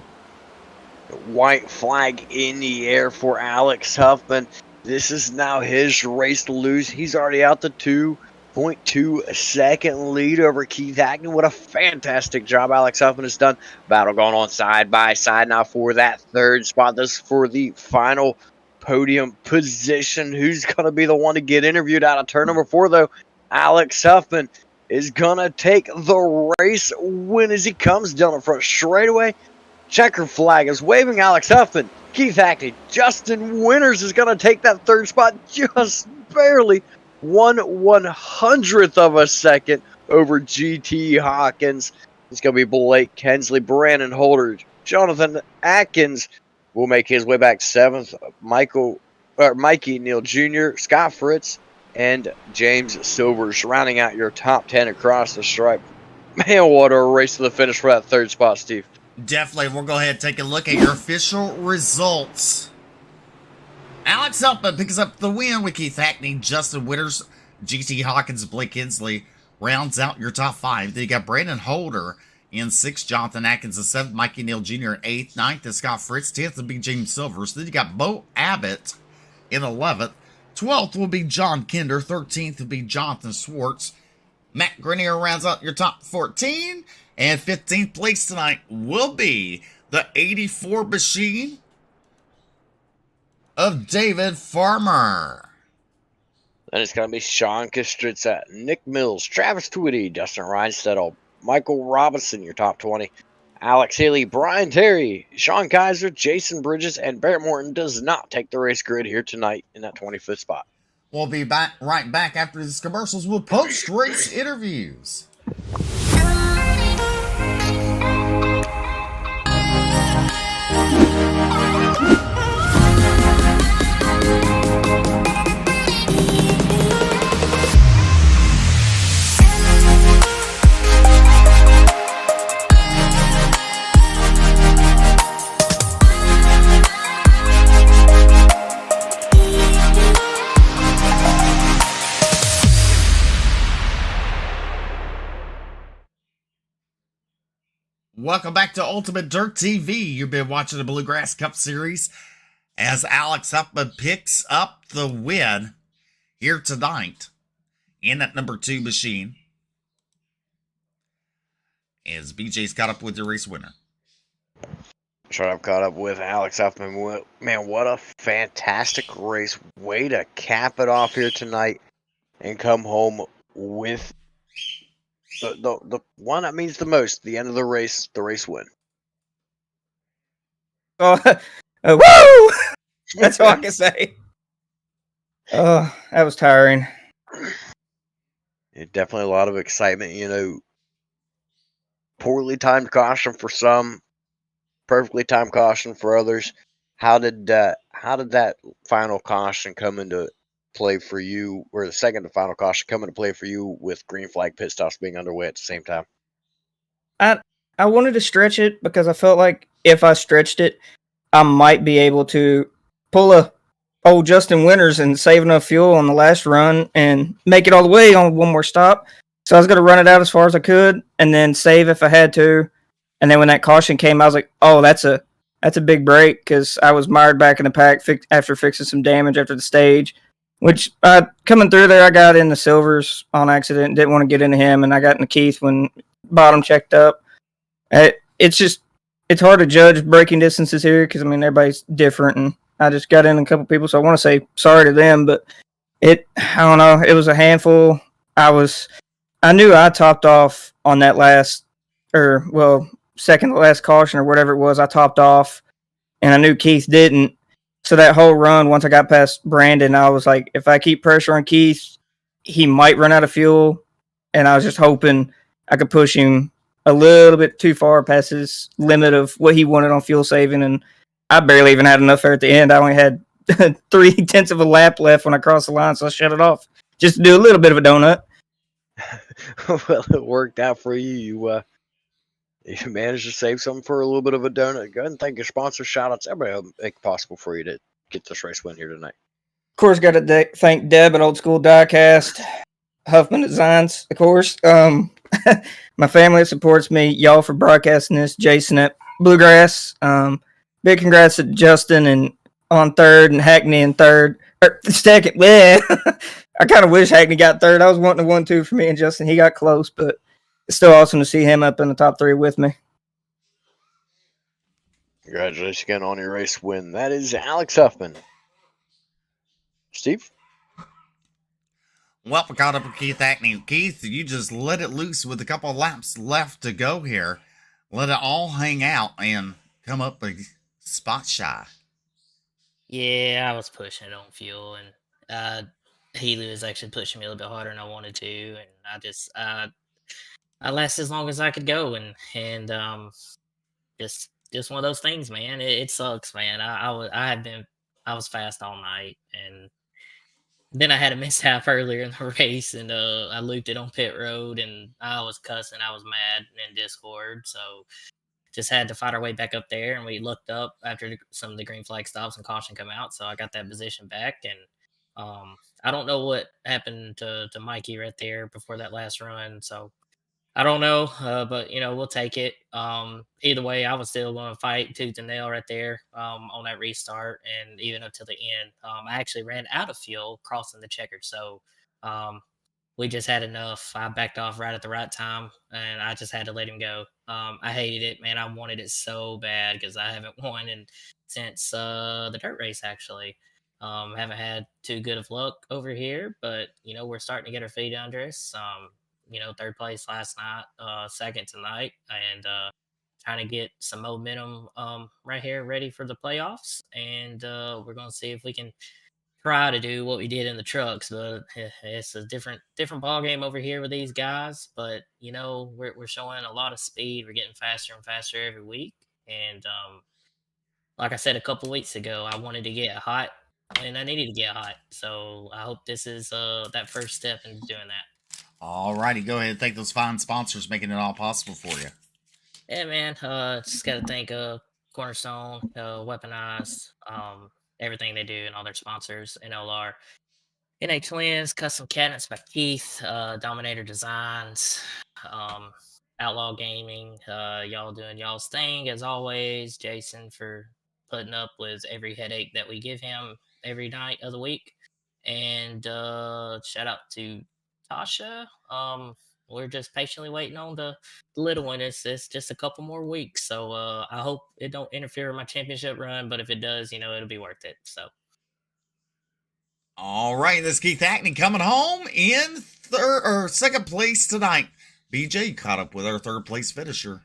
White flag in the air for Alex Huffman. This is now his race to lose. He's already out the 2.2 second lead over Keith Hackney. What a fantastic job Alex Huffman has done. Battle going on side by side now for that 3rd spot. This is for the final podium position. Who's going to be the one to get interviewed out of turn number 4, though? Alex Huffman is going to take the race win as he comes down the front straightaway. Checker flag is waving. Alex Huffman, Keith Hackney, Justin Winters is going to take that 3rd spot just barely. 1/100th of a second over GT Hawkins. It's going to be Blake Hensley, Brandon Holder, Jonathan Atkins will make his way back 7th. Mikey Neal Jr., Scott Fritz, and James Silvers rounding out your top 10 across the stripe. Man, what a race to the finish for that 3rd spot, Steve. Definitely. We'll go ahead and take a look at your official results. Alex Huffman picks up the win with Keith Hackney, Justin Winters, GT Hawkins, Blake Hensley rounds out your top 5. Then you got Brandon Holder in 6th, Jonathan Atkins in 7th, Mikey Neal Jr. in 8th, 9th is Scott Fritz, 10th will be James Silvers. Then you got Bo Abbott in 11th. 12th will be John Kinder. 13th will be Jonathan Swartz. Matt Grenier rounds out your top 14. And 15th place tonight will be the 84 machine of David Farmer. Then it's going to be Sean Kostritza, Nick Mills, Travis Twitty, Justin Reinstedt, Michael Robinson, your top 20. Alex Haley, Brian Terry, Sean Kaiser, Jason Bridges, and Barrett Morton does not take the race grid here tonight in that 25th spot. We'll be right back after these commercials with post-race interviews. Welcome back to Ultimate Dirt TV. You've been watching the Bluegrass Cup Series as Alex Huffman picks up the win here tonight in that number 2 machine. As BJ's caught up with the race winner. Sure, I've caught up with Alex Huffman. Man, what a fantastic race. Way to cap it off here tonight and come home with the one that means the most, the end of the race win. Oh, woo! That's all I can say. Oh, that was tiring. Definitely a lot of excitement, poorly timed caution for some, perfectly timed caution for others. How did that final caution come into play for you, or the second to final caution come into play for you with green flag pit stops being underway at the same time? I wanted to stretch it because I felt like if I stretched it, I might be able to pull a old Justin Winters and save enough fuel on the last run and make it all the way on one more stop. So I was going to run it out as far as I could and then save if I had to And then when that caution came, I was like, oh, that's a big break because I was mired back in the pack after fixing some damage after the stage. Which coming through there, I got in the silvers on accident. Didn't want to get into him, and I got into Keith when bottom checked up. It's hard to judge braking distances here because I mean everybody's different, and I just got in a couple people, so I want to say sorry to them, but I don't know, it was a handful. I knew I topped off on that second to last caution or whatever it was. I topped off, and I knew Keith didn't. So that whole run, once I got past Brandon, I was like, if I keep pressure on Keith, he might run out of fuel, and I was just hoping I could push him a little bit too far past his limit of what he wanted on fuel saving, and I barely even had enough there at the end. I only had 0.3 of a lap left when I crossed the line, so I shut it off just to do a little bit of a donut. Well, it worked out for you. You managed to save something for a little bit of a donut. Go ahead and thank your sponsor. Shout outs. Everybody will make it possible for you to get this race win here tonight. Of course, got to thank Deb at Old School Diecast, Huffman Designs, of course. My family that supports me, y'all for broadcasting this, Jason at Bluegrass. Big congrats to Justin and on third and Hackney in third. Second, man. I kind of wish Hackney got third. I was wanting a 1-2 for me and Justin. He got close, but it's still awesome to see him up in the top three with me. Congratulations again on your race win. That is Alex Huffman. Steve? Well, we caught up with Keith Hackney. Keith, you just let it loose with a couple of laps left to go here. Let it all hang out and come up a spot shy. Yeah, I was pushing it on fuel, and Healy was actually pushing me a little bit harder than I wanted to, and I just I lasted as long as I could go, and just one of those things, man. It sucks, man. I was fast all night, and then I had a mishap earlier in the race, and I looped it on pit road, and I was cussing. I was mad in Discord, so just had to fight our way back up there, and we looked up after some of the green flag stops and caution come out, so I got that position back, and I don't know what happened to Mikey right there before that last run, so I don't know, but we'll take it. Either way, I was still going to fight tooth and nail right there on that restart, and even up to the end. I actually ran out of fuel crossing the checkered, so we just had enough. I backed off right at the right time, and I just had to let him go. I hated it, man. I wanted it so bad because I haven't won since the dirt race, actually. Haven't had too good of luck over here, but we're starting to get our feet under us. Third place last night, second tonight, and trying to get some momentum right here, ready for the playoffs. And we're going to see if we can try to do what we did in the trucks, but it's a different ball game over here with these guys. But we're showing a lot of speed. We're getting faster and faster every week. And like I said a couple weeks ago, I wanted to get hot, and I needed to get hot. So I hope this is that first step into doing that. All righty, go ahead and thank those fine sponsors making it all possible for you. Yeah, man. Just got to thank Cornerstone, Weaponized, everything they do, and all their sponsors, NLR, NA Twins, Custom Cabinets by Keith, Dominator Designs, Outlaw Gaming, y'all doing y'all's thing as always. Jason for putting up with every headache that we give him every night of the week. And shout out to Tasha. We're just patiently waiting on the little one. It's just a couple more weeks, so I hope it don't interfere with my championship run. But if it does, it'll be worth it. So, all right, this is Keith Hackney coming home in second place tonight. BJ caught up with our third place finisher.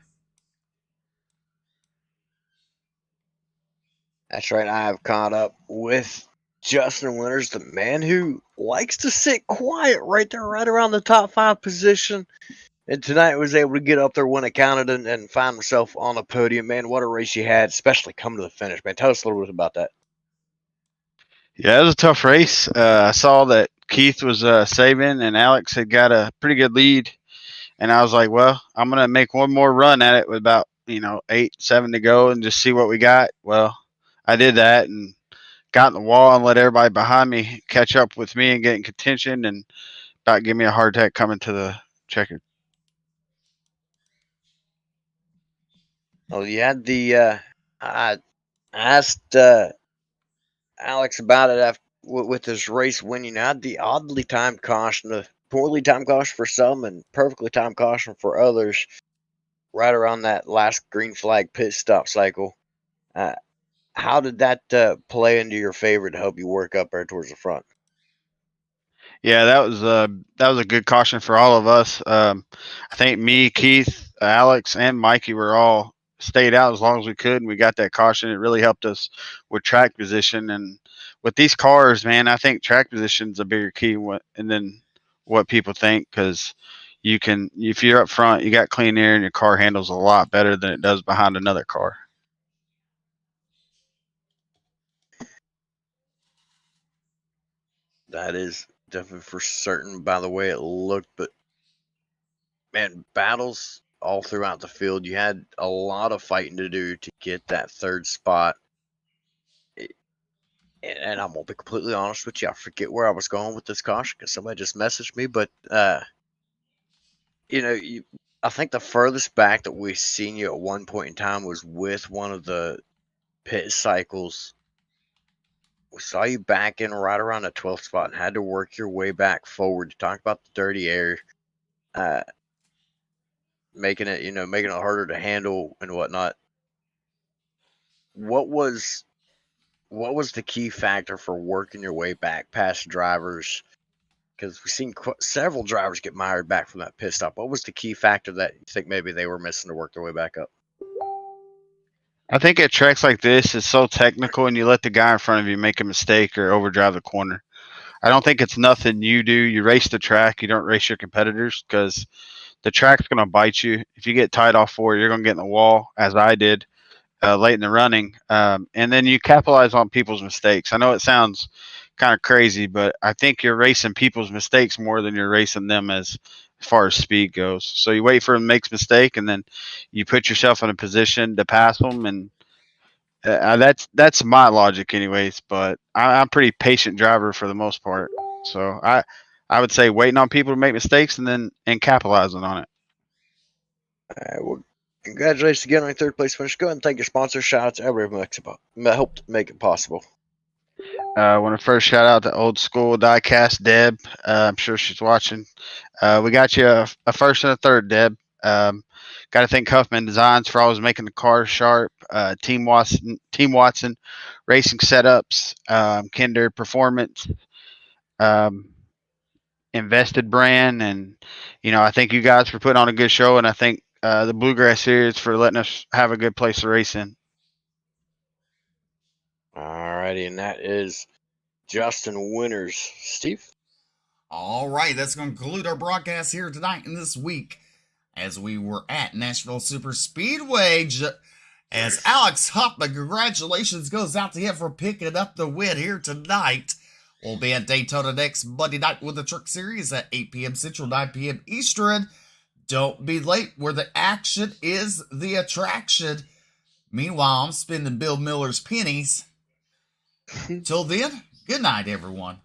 That's right. I have caught up with Justin Winters, the man who likes to sit quiet right there, right around the top 5 position. And tonight was able to get up there when it counted and find himself on the podium. Man, what a race you had, especially coming to the finish. Man, tell us a little bit about that. Yeah, it was a tough race. I saw that Keith was saving and Alex had got a pretty good lead. And I was like, well, I'm going to make one more run at it with about, 8, 7 to go and just see what we got. Well, I did that and got in the wall and let everybody behind me catch up with me and get in contention and about give me a heart attack coming to the checker. Oh, you had I asked Alex about it after with his race win. You had the oddly timed caution, the poorly timed caution for some, and perfectly timed caution for others. Right around that last green flag pit stop cycle. Uh, how did that play into your favor to help you work up there towards the front? Yeah, that was a good caution for all of us. I think me, Keith, Alex, and Mikey were all stayed out as long as we could, and we got that caution. It really helped us with track position, and with these cars, man, I think track position is a bigger key. And then what people think, because you can, if you're up front, you got clean air, and your car handles a lot better than it does behind another car. That is definitely for certain by the way it looked, but man, battles all throughout the field. You had a lot of fighting to do to get that third spot. And I'm gonna be completely honest with you. I forget where I was going with this caution because somebody just messaged me. But I think the furthest back that we've seen you at one point in time was with one of the pit cycles. We saw you back in right around the 12th spot and had to work your way back forward to talk about the dirty air, uh, making it harder to handle and whatnot. What was the key factor for working your way back past drivers? Because we've seen several drivers get mired back from that pit stop. What was the key factor that you think maybe they were missing to work their way back up? I think at tracks like this, it's so technical, and you let the guy in front of you make a mistake or overdrive the corner. I don't think it's nothing you do. You race the track. You don't race your competitors, because the track's going to bite you. If you get tied off for it, you're going to get in the wall, as I did late in the running. And then you capitalize on people's mistakes. I know it sounds kind of crazy, but I think you're racing people's mistakes more than you're racing them as far as speed goes. So you wait for them to make a mistake, and then you put yourself in a position to pass them. And that's my logic, anyways. But I'm a pretty patient driver for the most part. So I would say waiting on people to make mistakes and capitalizing on it. Well, congratulations again on your third place finish. Go ahead and thank your sponsor. Shout out to everyone who helped make it possible. I want to first shout out to Old School Diecast Deb. I'm sure she's watching. We got you a first and a third, Deb. Got to thank Huffman Designs for always making the cars sharp. Team Watson Racing Setups, Kinder Performance, Invested Brand, and I thank you guys for putting on a good show, and I think the Bluegrass Series for letting us have a good place to race in. Alrighty, and that is Justin Winters. Steve? All right, that's going to conclude our broadcast here tonight and this week as we were at Nashville Super Speedway. As Alex Huffman, congratulations goes out to him for picking up the win here tonight. We'll be at Daytona next Monday night with the Truck Series at 8 p.m. Central, 9 p.m. Eastern. Don't be late, where the action is the attraction. Meanwhile, I'm spending Bill Miller's pennies. Till then, good night, everyone.